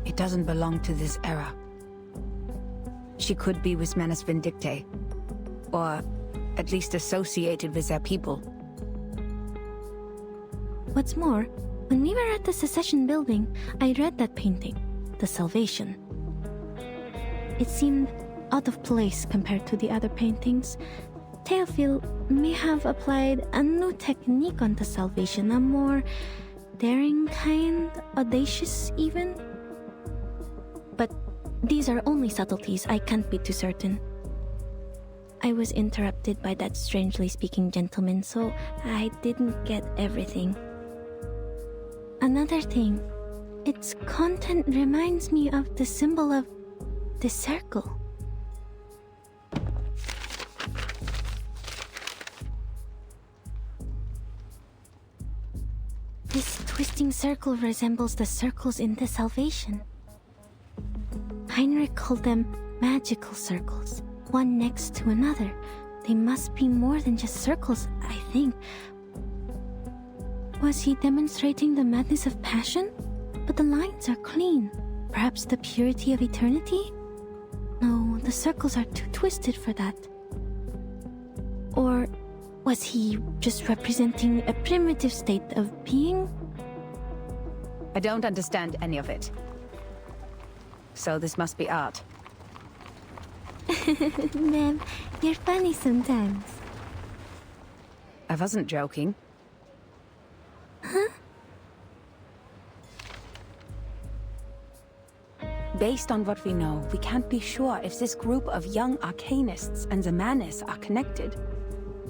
It doesn't belong to this era. She could be with Manus Vindictae, or at least associated with their people. What's more, when we were at the Secession building, I read that painting, The Salvation. It seemed out of place compared to the other paintings. Théophile may have applied a new technique on The Salvation, a more daring kind, audacious even. But these are only subtleties, I can't be too certain. I was interrupted by that strangely speaking gentleman, so I didn't get everything. Another thing, its content reminds me of the symbol of the circle. This twisting circle resembles the circles in The Salvation. Heinrich called them magical circles, one next to another. They must be more than just circles, I think. Was he demonstrating the madness of passion? But the lines are clean. Perhaps the purity of eternity? No, the circles are too twisted for that. Or was he just representing a primitive state of being? I don't understand any of it. So this must be art. Ma'am, you're funny sometimes. I wasn't joking. Huh? Based on what we know, we can't be sure if this group of young arcanists and the Manus are connected.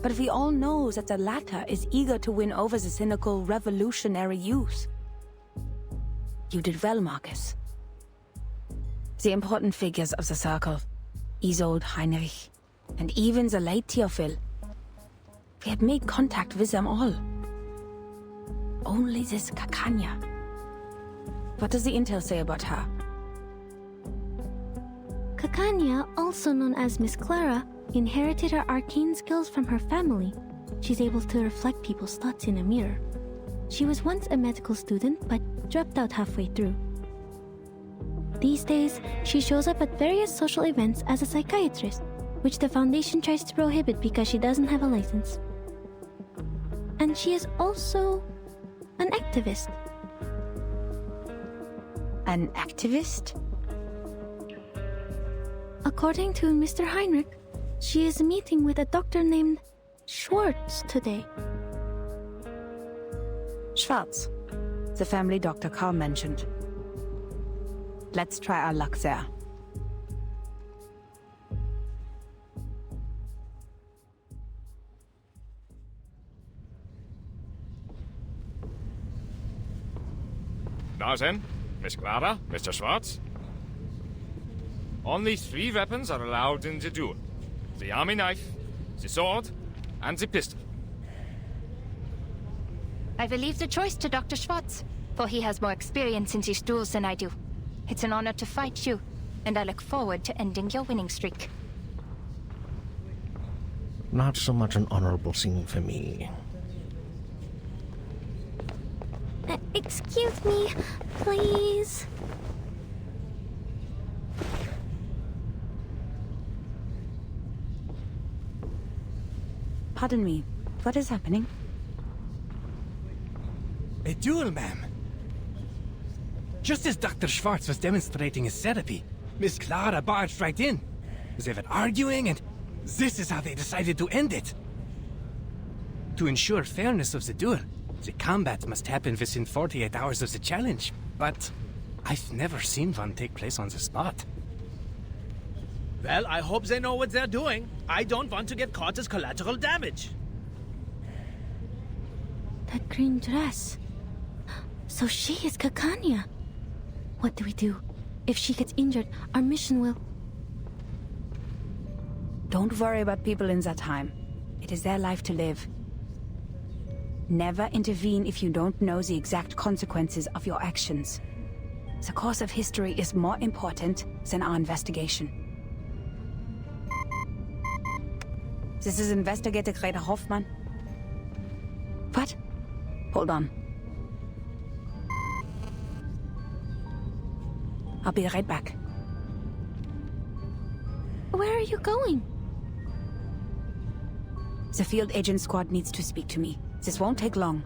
But we all know that the latter is eager to win over the cynical revolutionary youth. You did well, Marcus. The important figures of the circle, Isolde, Heinrich, and even the late Théophile. We had made contact with them all. Only this Cacanea. What does the intel say about her? Cacanea, also known as Miss Clara, inherited her arcane skills from her family. She's able to reflect people's thoughts in a mirror. She was once a medical student, but dropped out halfway through. These days, she shows up at various social events as a psychiatrist, which the Foundation tries to prohibit because she doesn't have a license. And she is also an activist. An activist? According to Mr. Heinrich, she is meeting with a doctor named Schwartz today. Schwartz, the family doctor Carl mentioned. Let's try our luck there. Now then, Miss Clara, Mr. Schwartz. Only 3 weapons are allowed in the duel. The army knife, the sword, and the pistol. I will leave the choice to Dr. Schwartz, for he has more experience in these duels than I do. It's an honor to fight you, and I look forward to ending your winning streak. Not so much an honorable scene for me. Excuse me, please. Pardon me. What is happening? A duel, ma'am. Just as Dr. Schwartz was demonstrating his therapy, Miss Clara barged right in. They were arguing, and this is how they decided to end it. To ensure fairness of the duel, the combat must happen within 48 hours of the challenge, but I've never seen one take place on the spot. Well, I hope they know what they're doing. I don't want to get caught as collateral damage. That green dress. So she is Kakanya. What do we do? If she gets injured, our mission will... Don't worry about people in that time. It is their life to live. Never intervene if you don't know the exact consequences of your actions. The course of history is more important than our investigation. This is Investigator Greta Hoffman. What? Hold on. I'll be right back. Where are you going? The field agent squad needs to speak to me. This won't take long.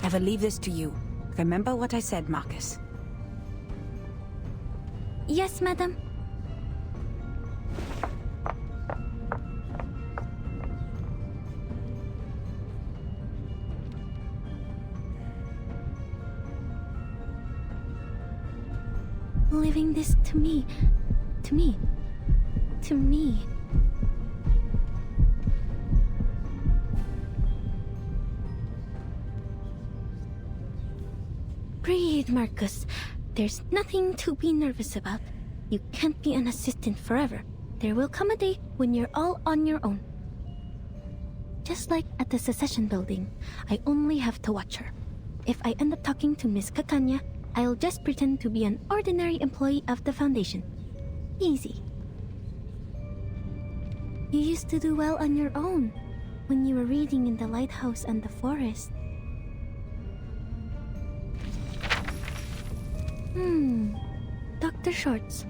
I will leave this to you. Remember what I said, Marcus. Yes, madam. Leaving this to me. To me. To me. Breathe, Marcus. There's nothing to be nervous about. You can't be an assistant forever. There will come a day when you're all on your own. Just like at the Secession building, I only have to watch her. If I end up talking to Miss Kakanya, I'll just pretend to be an ordinary employee of the Foundation. Easy. You used to do well on your own, when you were reading in the lighthouse and the forest. Dr. Schwartz.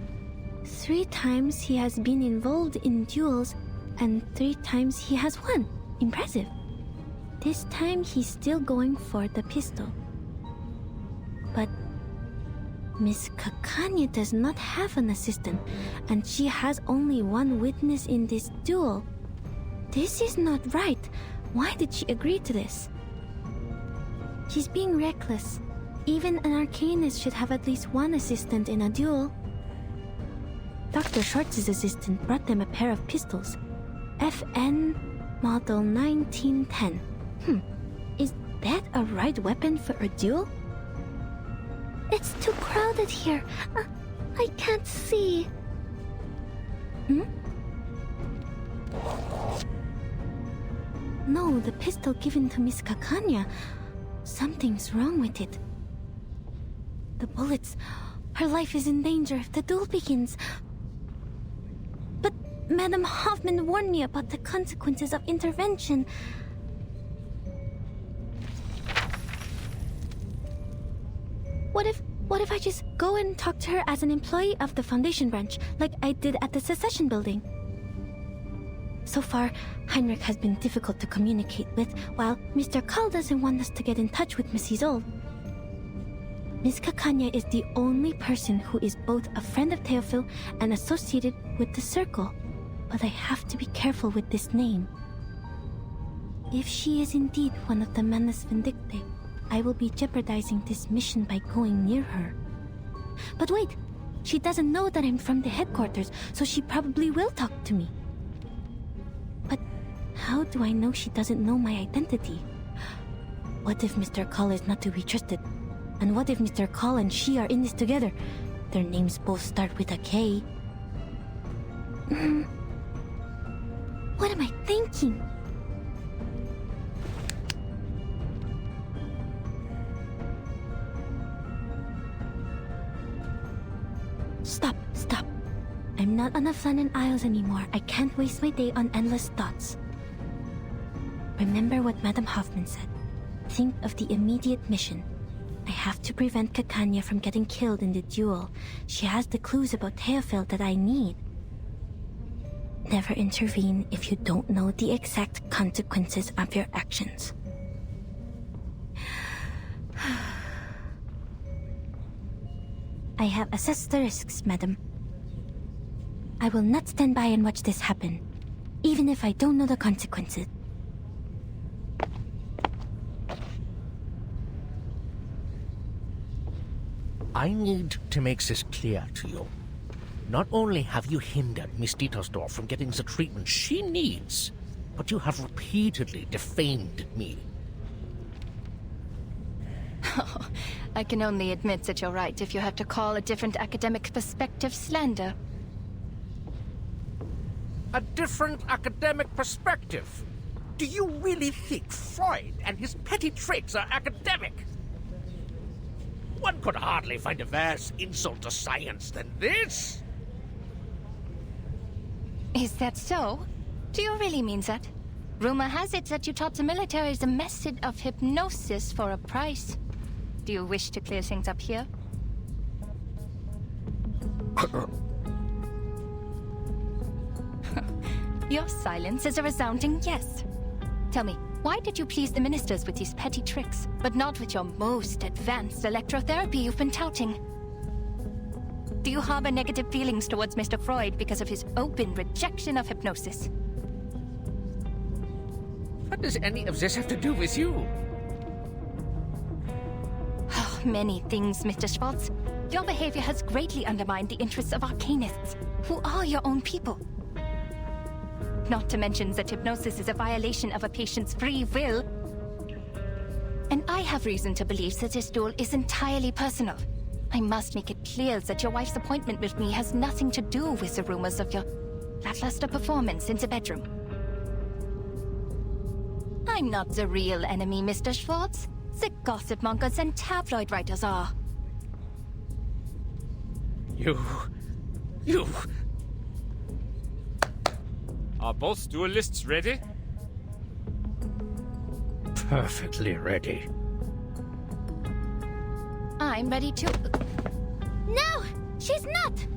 3 times he has been involved in duels, and 3 times he has won. Impressive. This time he's still going for the pistol. But Miss Kakanya does not have an assistant, and she has only one witness in this duel. This is not right. Why did she agree to this? She's being reckless. Even an arcanist should have at least one assistant in a duel. Dr. Schwartz's assistant brought them a pair of pistols. FN Model 1910. Is that a right weapon for a duel? It's too crowded here. I can't see. No, the pistol given to Miss Kakanya. Something's wrong with it. The bullets. Her life is in danger if the duel begins. But Madam Hoffman warned me about the consequences of intervention. What if I just go and talk to her as an employee of the Foundation branch, like I did at the Secession building? So far, Heinrich has been difficult to communicate with, while Mr. Kahl doesn't want us to get in touch with Miss Isolde. Miss Kakanya is the only person who is both a friend of Theophil and associated with the Circle, but I have to be careful with this name. If she is indeed one of the Manus Vindictae, I will be jeopardizing this mission by going near her. But wait, she doesn't know that I'm from the headquarters, so she probably will talk to me. But how do I know she doesn't know my identity? What if Mr. Kahl is not to be trusted? And what if Mr. Kahl and she are in this together? Their names both start with a K. What am I thinking? Stop. I'm not on the Flannan Isles anymore. I can't waste my day on endless thoughts. Remember what Madam Hoffman said. Think of the immediate mission. I have to prevent Kakanya from getting killed in the duel. She has the clues about Theophil that I need. Never intervene if you don't know the exact consequences of your actions. I have assessed the risks, madam. I will not stand by and watch this happen, even if I don't know the consequences. I need to make this clear to you. Not only have you hindered Miss Dietersdorf from getting the treatment she needs, but you have repeatedly defamed me. Oh, I can only admit that you're right if you have to call a different academic perspective slander. A different academic perspective? Do you really think Freud and his petty tricks are academic? One could hardly find a worse insult to science than this. Is that so? Do you really mean that? Rumor has it that you taught the military the method of hypnosis for a price. Do you wish to clear things up here? Your silence is a resounding yes. Tell me, why did you please the ministers with these petty tricks, but not with your most advanced electrotherapy you've been touting? Do you harbor negative feelings towards Mr. Freud because of his open rejection of hypnosis? What does any of this have to do with you? Oh, many things, Mr. Schwartz. Your behavior has greatly undermined the interests of arcanists, who are your own people. Not to mention that hypnosis is a violation of a patient's free will. And I have reason to believe that this duel is entirely personal. I must make it clear that your wife's appointment with me has nothing to do with the rumors of your lackluster performance in the bedroom. I'm not the real enemy, Mr. Schwartz. The gossip mongers and tabloid writers are. You... Are both duelists ready? Perfectly ready. I'm ready to... No! She's not!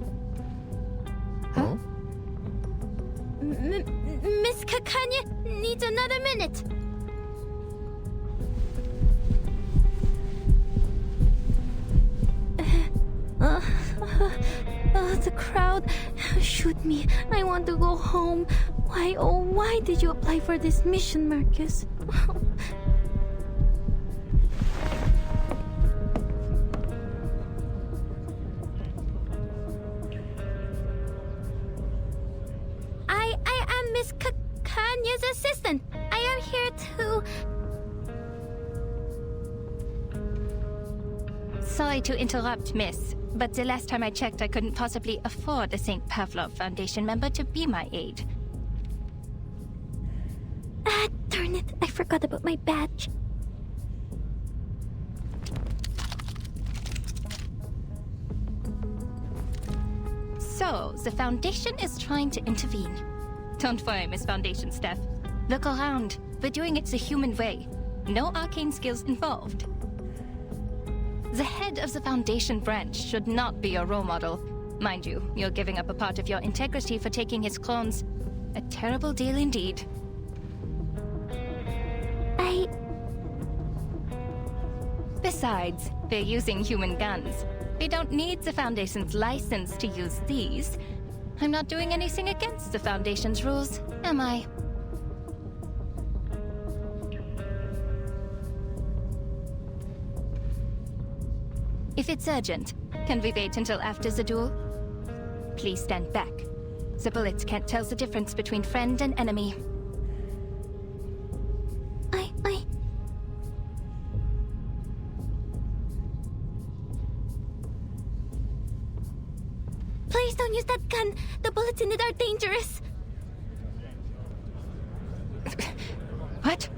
Huh? Miss Kakanya needs another minute. out. Shoot me. I want to go home. Why, oh, why did you apply for this mission, Marcus? I am Miss Kanya's assistant. I am here to... Sorry to interrupt, miss, but the last time I checked, I couldn't possibly afford a St. Pavlov Foundation member to be my aide. Ah, darn it. I forgot about my badge. So, the Foundation is trying to intervene. Don't worry, Miss Foundation staff. Look around. We're doing it the human way. No arcane skills involved. The head of the Foundation branch should not be your role model. Mind you, you're giving up a part of your integrity for taking his clones. A terrible deal indeed. Besides, they're using human guns. They don't need the Foundation's license to use these. I'm not doing anything against the Foundation's rules, am I? If it's urgent, can we wait until after the duel? Please stand back. The bullets can't tell the difference between friend and enemy. Please don't use that gun. The bullets in it are dangerous. What?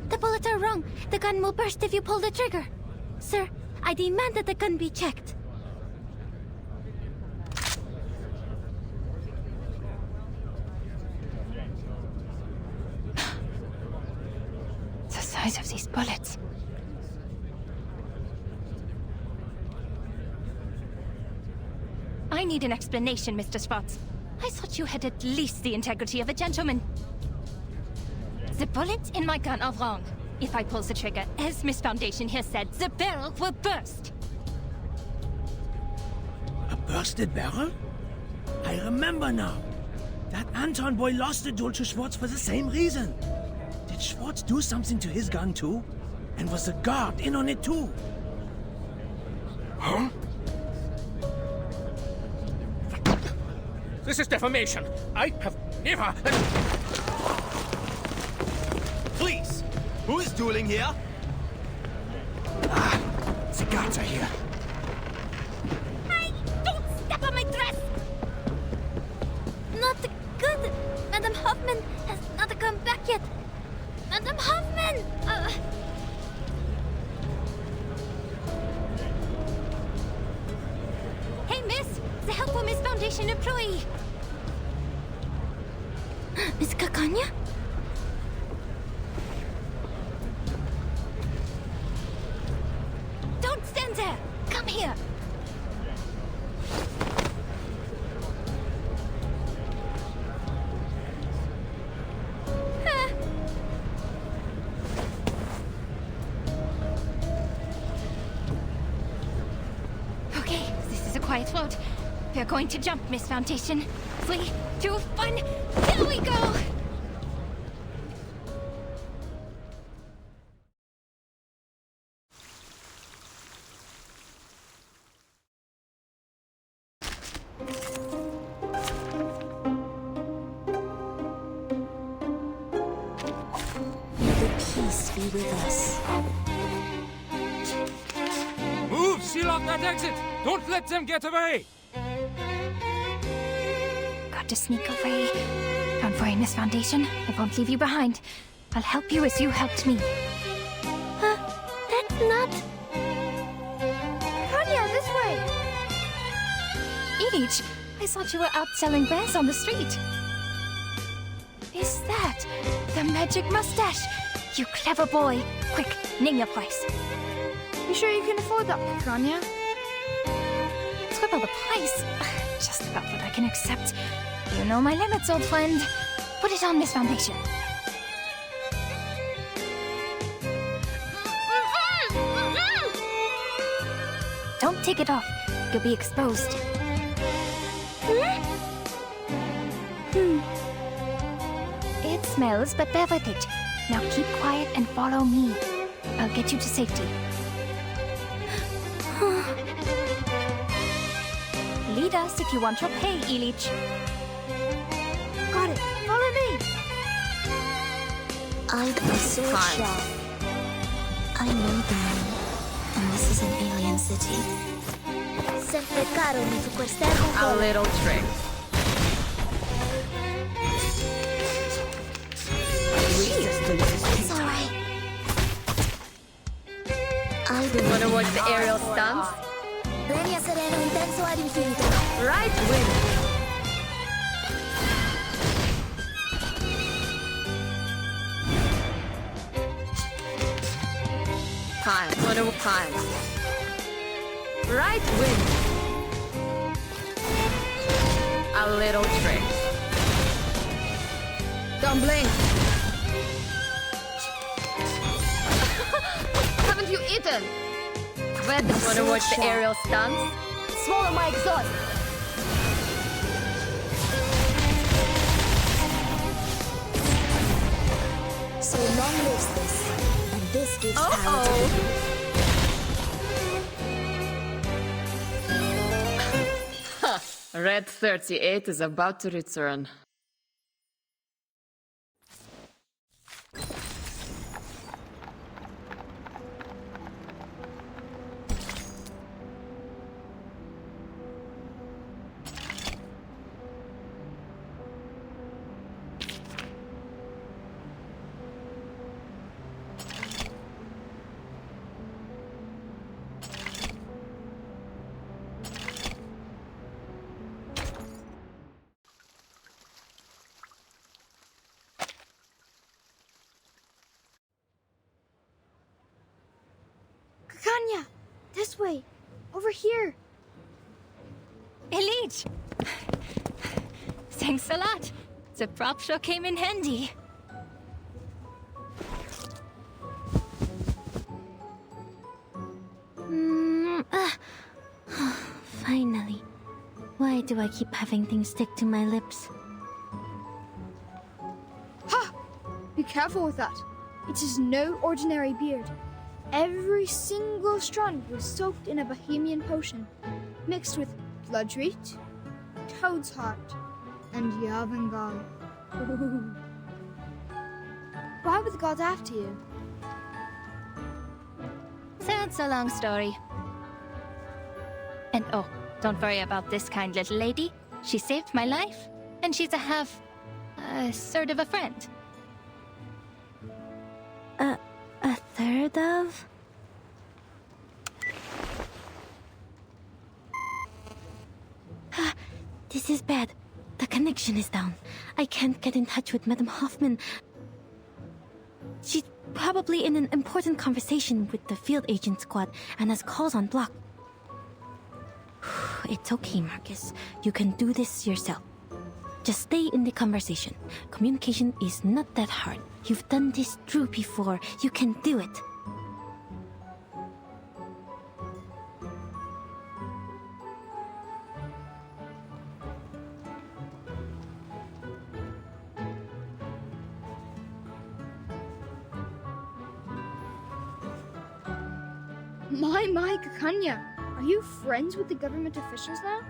The bullets are wrong. The gun will burst if you pull the trigger. Sir, I demand that the gun be checked. The size of these bullets. I need an explanation, Mr. Schwartz. I thought you had at least the integrity of a gentleman. The bullets in my gun are wrong. If I pull the trigger, as Miss Foundation here said, the barrel will burst. A bursted barrel? I remember now. That Anton boy lost the duel to Schwartz for the same reason. Did Schwartz do something to his gun too? And was the guard in on it too? Huh? This is defamation. I have never... Please! Who is dueling here? Ah, the guards are here. Hey, don't step on my dress! Not good. Madam Hoffman has not come back yet. Madam Hoffman! Hey, miss! The help for Miss Foundation employee! Miss Kakanya? Don't stand there! Come here! Okay, this is a quiet float. We're going to jump, Miss Foundation. 3, 2, 1, here we go! Peace be with us. Move! Seal off that exit! Don't let them get away! Got to sneak away. Don't worry, Miss Foundation. I won't leave you behind. I'll help you as you helped me. That's not... Kanya, this way! Each, I thought you were out selling wares on the street. Is that the magic mustache? You clever boy. Quick, name your price. You sure you can afford that, Kanya? Triple the price? Just about what I can accept. You know my limits, old friend. Put it on, Miss Foundation. Don't take it off. you'll be exposed. It smells, but bear with it. Now keep quiet and follow me. I'll get you to safety. Lead us if you want your pay, Ilich. Got it. Follow me. I'm a sword shop. I know the name, and this is an alien city. Sempre caro mi tu quest'ermo. A little trick. It's alright. Wanna watch the aerial stunts? Premia sereno intenso ad infinito. Right wing. Time. Time. Right wing. A little trick. Don't blink. Haven't you eaten? Wanna watch the aerial stunts? Swallow my exhaust. So long lives this, and this gives power to the Red 38 is about to return. Kanya, this way. Over here. Ilich! Thanks a lot. The prop sure came in handy. Finally. Why do I keep having things stick to my lips? Ha! Be careful with that. It is no ordinary beard. Every single strand was soaked in a Bohemian potion, mixed with bloodroot, toad's heart, and Yavangal. Why were the gods after you? That's a long story. And oh, don't worry about this kind little lady. She saved my life, and she's sort of a friend. A third of? This is bad. The connection is down. I can't get in touch with Madame Hoffman. She's probably in an important conversation with the field agent squad and has calls on block. It's okay, Marcus. You can do this yourself. Just stay in the conversation. Communication is not that hard. You've done this through before. You can do it. My, Kakanya, are you friends with the government officials now?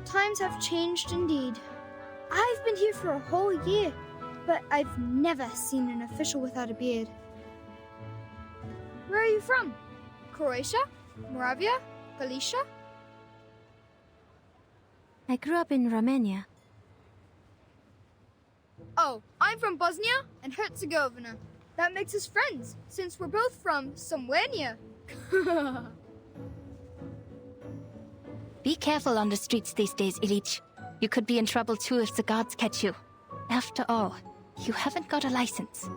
Times have changed indeed. I've been here for a whole year, but I've never seen an official without a beard. Where are you from? Croatia? Moravia? Galicia? I grew up in Romania. Oh, I'm from Bosnia and Herzegovina. That makes us friends, since we're both from somewhere near. Be careful on the streets these days, Ilich. You could be in trouble too if the gods catch you. After all, you haven't got a license.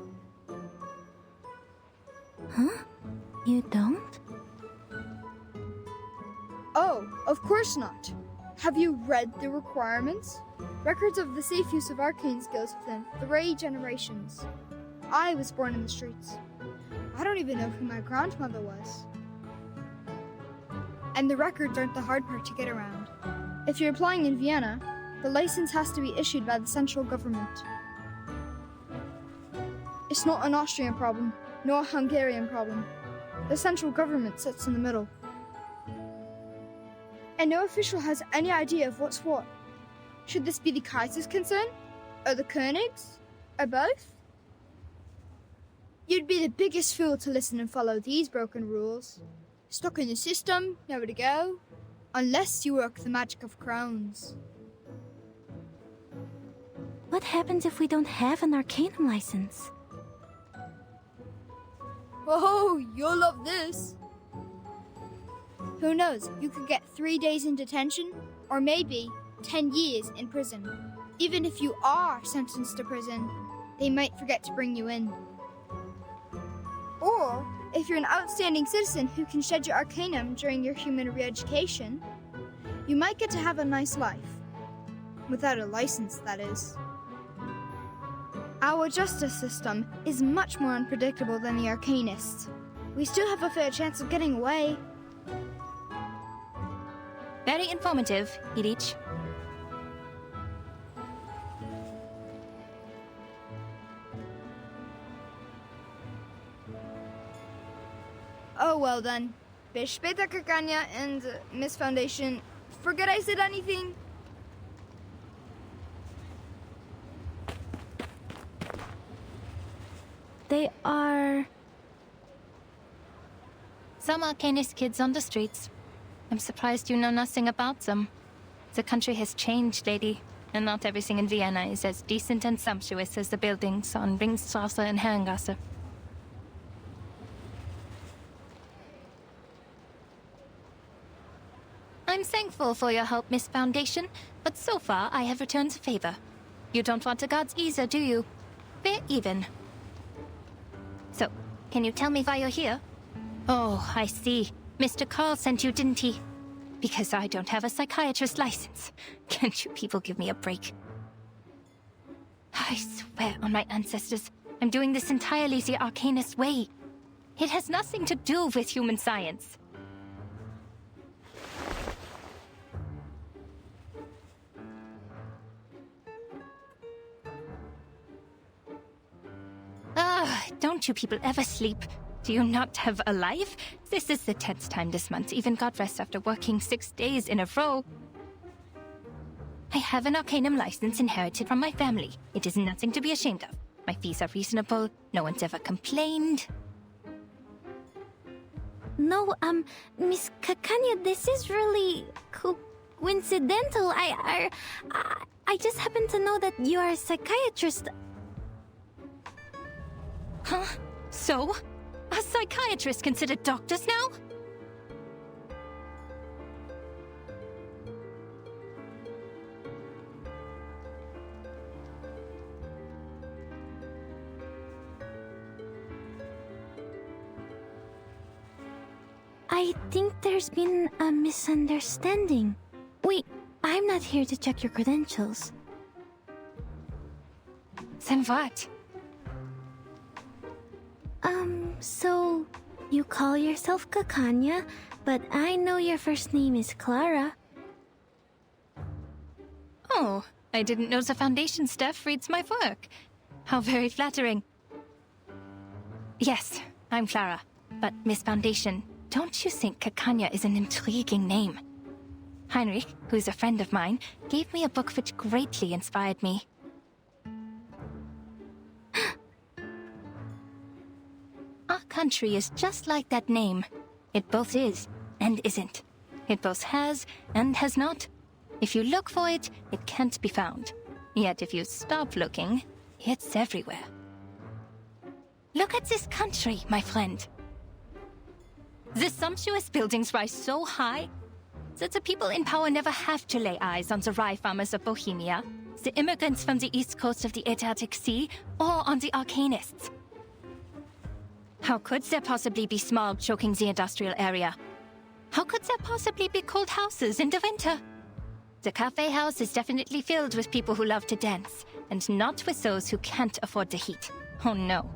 Huh? You don't? Oh, of course not. Have you read the requirements? Records of the safe use of arcane skills within 3 generations. I was born in the streets. I don't even know who my grandmother was. and the records aren't the hard part to get around. If you're applying in Vienna, the license has to be issued by the central government. It's not an Austrian problem, nor a Hungarian problem. The central government sits in the middle. And no official has any idea of what's what. Should this be the Kaiser's concern? Or the König's? Or both? You'd be the biggest fool to listen and follow these broken rules. Stuck in the system, nowhere to go. Unless you work the magic of crowns. What happens if we don't have an Arcanum license? Oh, you'll love this. Who knows, you could get 3 days in detention, or maybe 10 years in prison. Even if you are sentenced to prison, they might forget to bring you in. Or, if you're an outstanding citizen who can shed your Arcanum during your human re-education, you might get to have a nice life. Without a license, that is. Our justice system is much more unpredictable than the Arcanists. We still have a fair chance of getting away. Very informative, Ilich. Oh, well then. Bis später, Kakanya and Miss Foundation. Forget I said anything? They are... Some Arcanist kids on the streets. I'm surprised you know nothing about them. The country has changed, lady, and not everything in Vienna is as decent and sumptuous as the buildings on Ringstrasse and Herrengasse. I'm thankful for your help, Miss Foundation, but so far I have returned the favor. You don't want the gods either, do you? We're even. So, can you tell me why you're here? Oh, I see. Mr. Carl sent you, didn't he? Because I don't have a psychiatrist license. Can't you people give me a break? I swear on my ancestors, I'm doing this entirely the Arcanist way. It has nothing to do with human science. Don't you people ever sleep? Do you not have a life? This is the 10th time this month. Even got rest after working 6 days in a row. I have an Arcanum license inherited from my family. It is nothing to be ashamed of. My fees are reasonable. No one's ever complained. No, Miss Kakanya, this is really coincidental. I just happen to know that you are a psychiatrist. Huh? So? Are psychiatrists considered doctors now? I think there's been a misunderstanding. Wait, I'm not here to check your credentials. Then what? So you call yourself Kakanya, but I know your first name is Clara. Oh, I didn't know the Foundation staff reads my work. How very flattering. Yes, I'm Clara. But Miss Foundation, don't you think Kakanya is an intriguing name? Heinrich, who's a friend of mine, gave me a book which greatly inspired me. Our country is just like that name. It both is and isn't. It both has and has not. If you look for it, it can't be found. Yet if you stop looking, it's everywhere. Look at this country, my friend. The sumptuous buildings rise so high that the people in power never have to lay eyes on the rye farmers of Bohemia, the immigrants from the east coast of the Adriatic Sea, or on the Arcanists. How could there possibly be smog choking the industrial area? How could there possibly be cold houses in the winter? The cafe house is definitely filled with people who love to dance, and not with those who can't afford the heat. Oh no.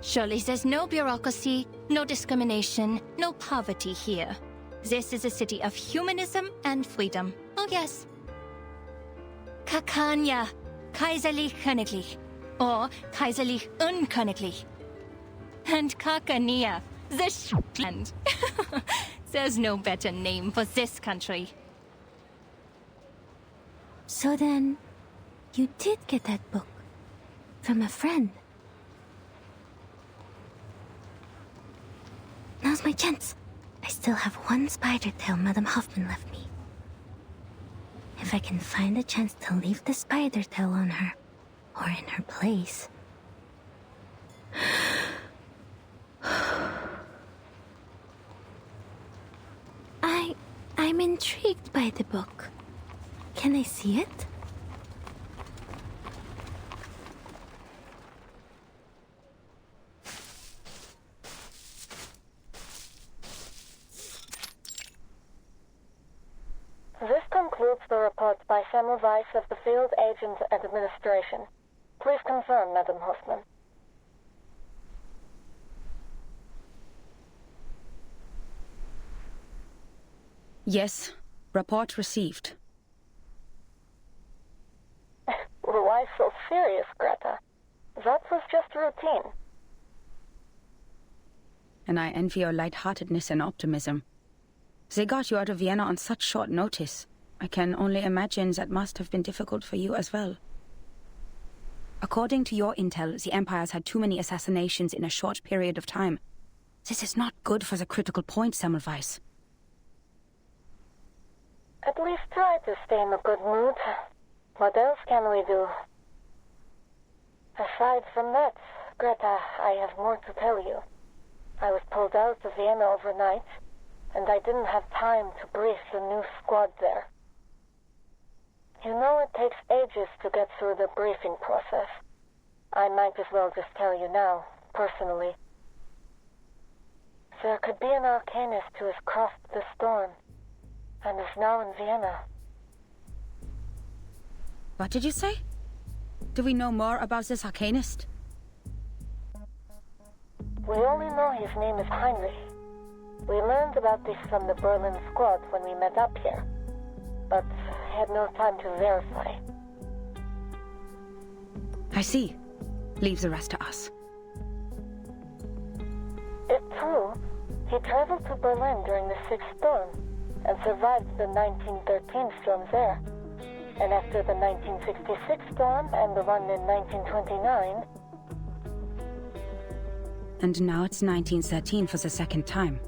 Surely there's no bureaucracy, no discrimination, no poverty here. This is a city of humanism and freedom. Oh yes. Kakanya, Kaiserlich Königlich, or Kaiserlich Unköniglich. And Kakania, the land. There's no better name for this country. So then, you did get that book from a friend. Now's my chance. I still have one spider tail Madame Hoffman left me. If I can find a chance to leave the spider tail on her, or in her place. I'm intrigued by the book. Can I see it? This concludes the report by Semmelweis of the Field Agent Administration. Please confirm, Madam Hoffman. Yes. Report received. Why so serious, Greta? That was just routine. And I envy your lightheartedness and optimism. They got you out of Vienna on such short notice. I can only imagine that must have been difficult for you as well. According to your intel, the Empire's had too many assassinations in a short period of time. This is not good for the critical point, Semmelweis. At least try to stay in a good mood. What else can we do? Aside from that, Greta, I have more to tell you. I was pulled out of Vienna overnight, and I didn't have time to brief the new squad there. You know it takes ages to get through the briefing process. I might as well just tell you now, personally. There could be an arcanist who has crossed the storm, and is now in Vienna. What did you say? Do we know more about this arcanist? We only know his name is Heinrich. We learned about this from the Berlin squad when we met up here, but had no time to verify. I see. Leave the rest to us. It's true. He traveled to Berlin during the Sixth Storm, and survived the 1913 storm there. And after the 1966 storm and the one in 1929... And now it's 1913 for the second time.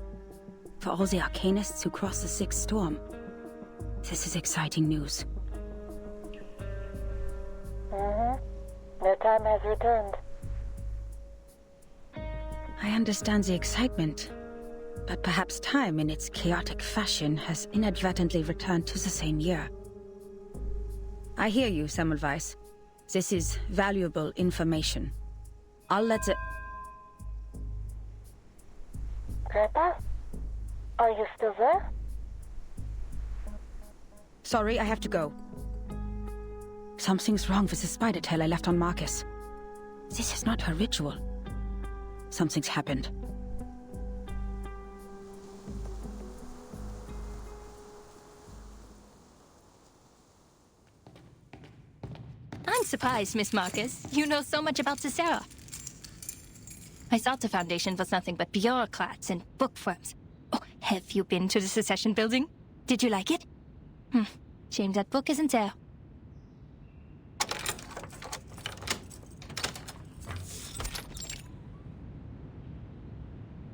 For all the arcanists who crossed the Sixth Storm. This is exciting news. The time has returned. I understand the excitement, but perhaps time in its chaotic fashion has inadvertently returned to the same year. I hear you, Semmelweis. This is valuable information. I'll let the... Greta? Are you still there? Sorry, I have to go. Something's wrong with the spider tail I left on Marcus. This is not her ritual. Something's happened. I'm surprised, Miss Marcus. You know so much about Cicera. I thought the Foundation was nothing but bureaucrats and bookworms. Oh, have you been to the Secession Building? Did you like it? Shame that book isn't there.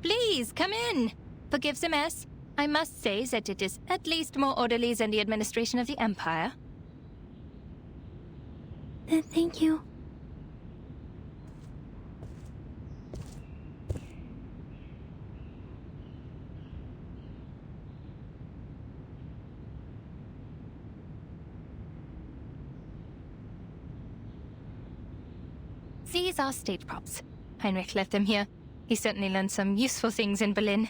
Please, come in. Forgive the mess. I must say that it is at least more orderly than the administration of the Empire. Thank you. These are state props. Heinrich left them here. He certainly learned some useful things in Berlin.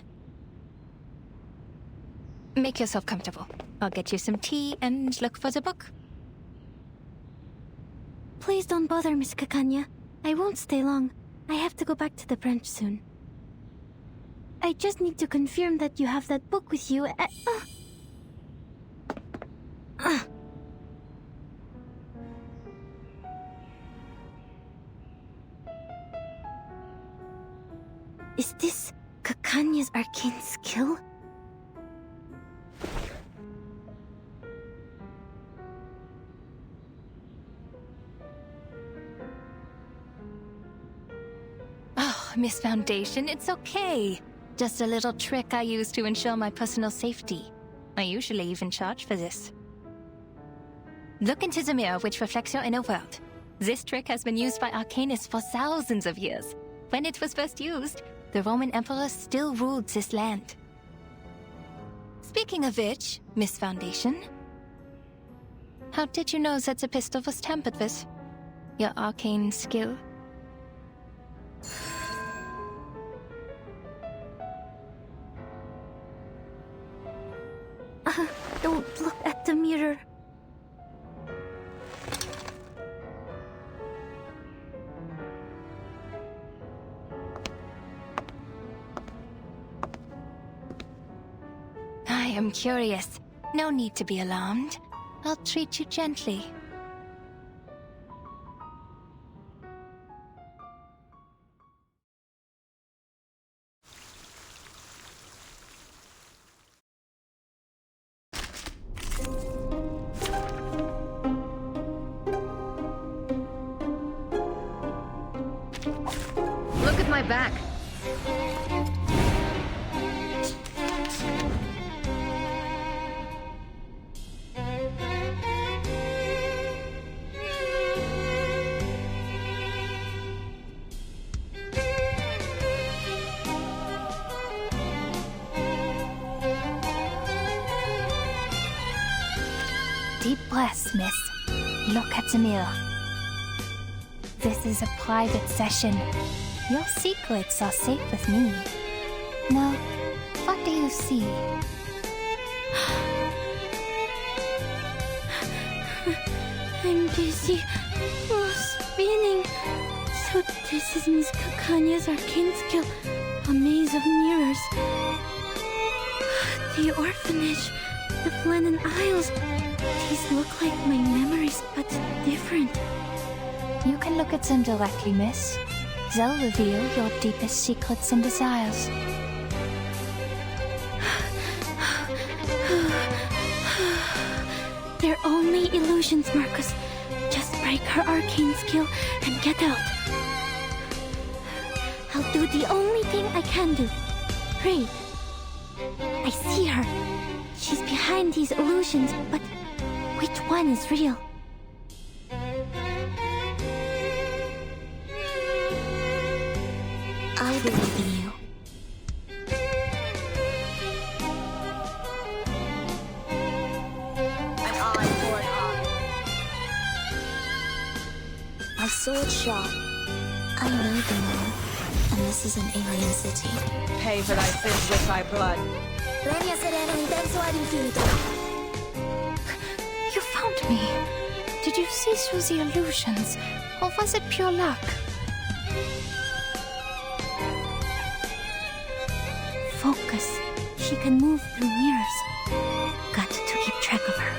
Make yourself comfortable. I'll get you some tea and look for the book. Please don't bother, Miss Kakanya. I won't stay long. I have to go back to the branch soon. I just need to confirm that you have that book with you. Is this Cacanha's arcane skill? Oh, Miss Foundation, it's okay. Just a little trick I use to ensure my personal safety. I usually even charge for this. Look into the mirror which reflects your inner world. This trick has been used by Arcanists for thousands of years. When it was first used, the Roman Emperor still ruled this land. Speaking of which, Miss Foundation, how did you know that the pistol was tampered with? Your arcane skill? Don't look at the mirror. I am curious. No need to be alarmed. I'll treat you gently. Look at my back. Deep breaths, miss. Look at the mirror. This is a private session. Your secrets are safe with me. Now, what do you see? I'm dizzy. Oh, spinning. So this is Miss Cacanha's arcane skill. A maze of mirrors. The orphanage. The Flennon Isles. These look like my memories, but different. You can look at them directly, miss. They'll reveal your deepest secrets and desires. They're only illusions, Marcus. Just break her arcane skill and get out. I'll do the only thing I can do. Read. I see her. She's behind these illusions, but which one is real? I believe in you. An eye for an eye. My sword sharp. I know the moon, and this is an alien city. Pay for thy sins with thy blood. Legna sereno intenso ad infinito. You found me. Did you see through the illusions, or was it pure luck? Focus. She can move through mirrors. Got to keep track of her.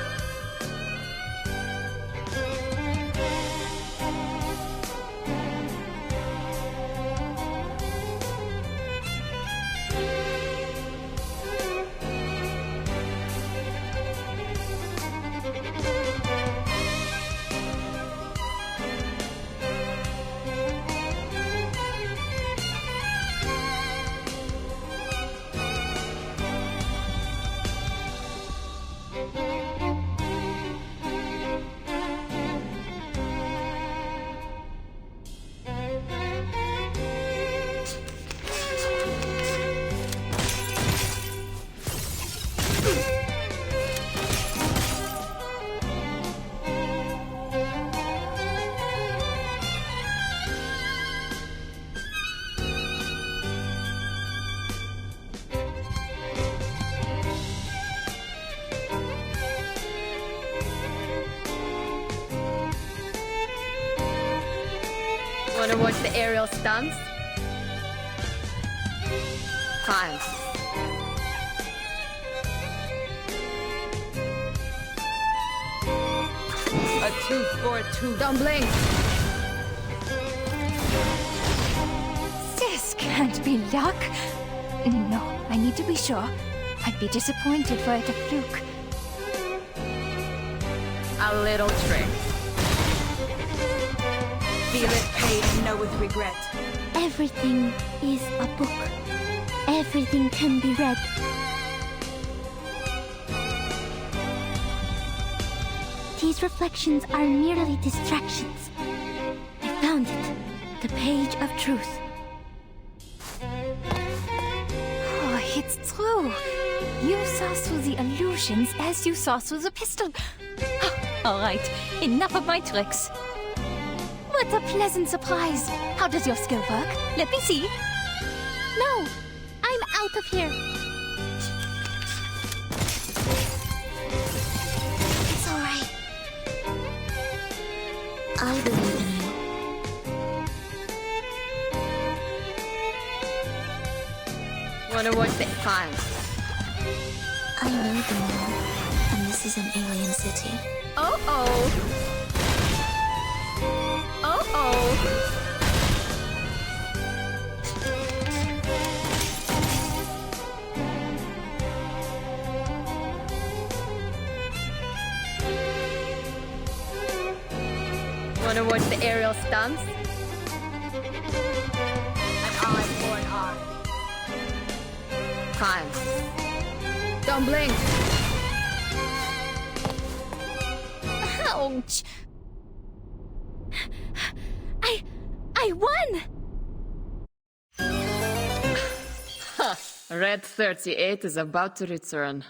Wanna watch the aerial stunts? Time. A 2-4-2. Don't blink. This can't be luck. No, I need to be sure. I'd be disappointed were it a fluke. A little trick. Feel it paid and know with regret. Everything is a book. Everything can be read. These reflections are merely distractions. I found it. The page of truth. Oh, it's true. You saw through the illusions as you saw through the pistol. All right, enough of my tricks. What a pleasant surprise. How does your skill work? Let me see. No! I'm out of here. It's all right. I believe in you. Wanna watch the time? I know the moon, and this is an alien city. Oh-oh. Oh-oh. Wanna watch the aerial stunts? An eye for an eye. Time. Don't blink. Ouch! I won! Red 38 is about to return.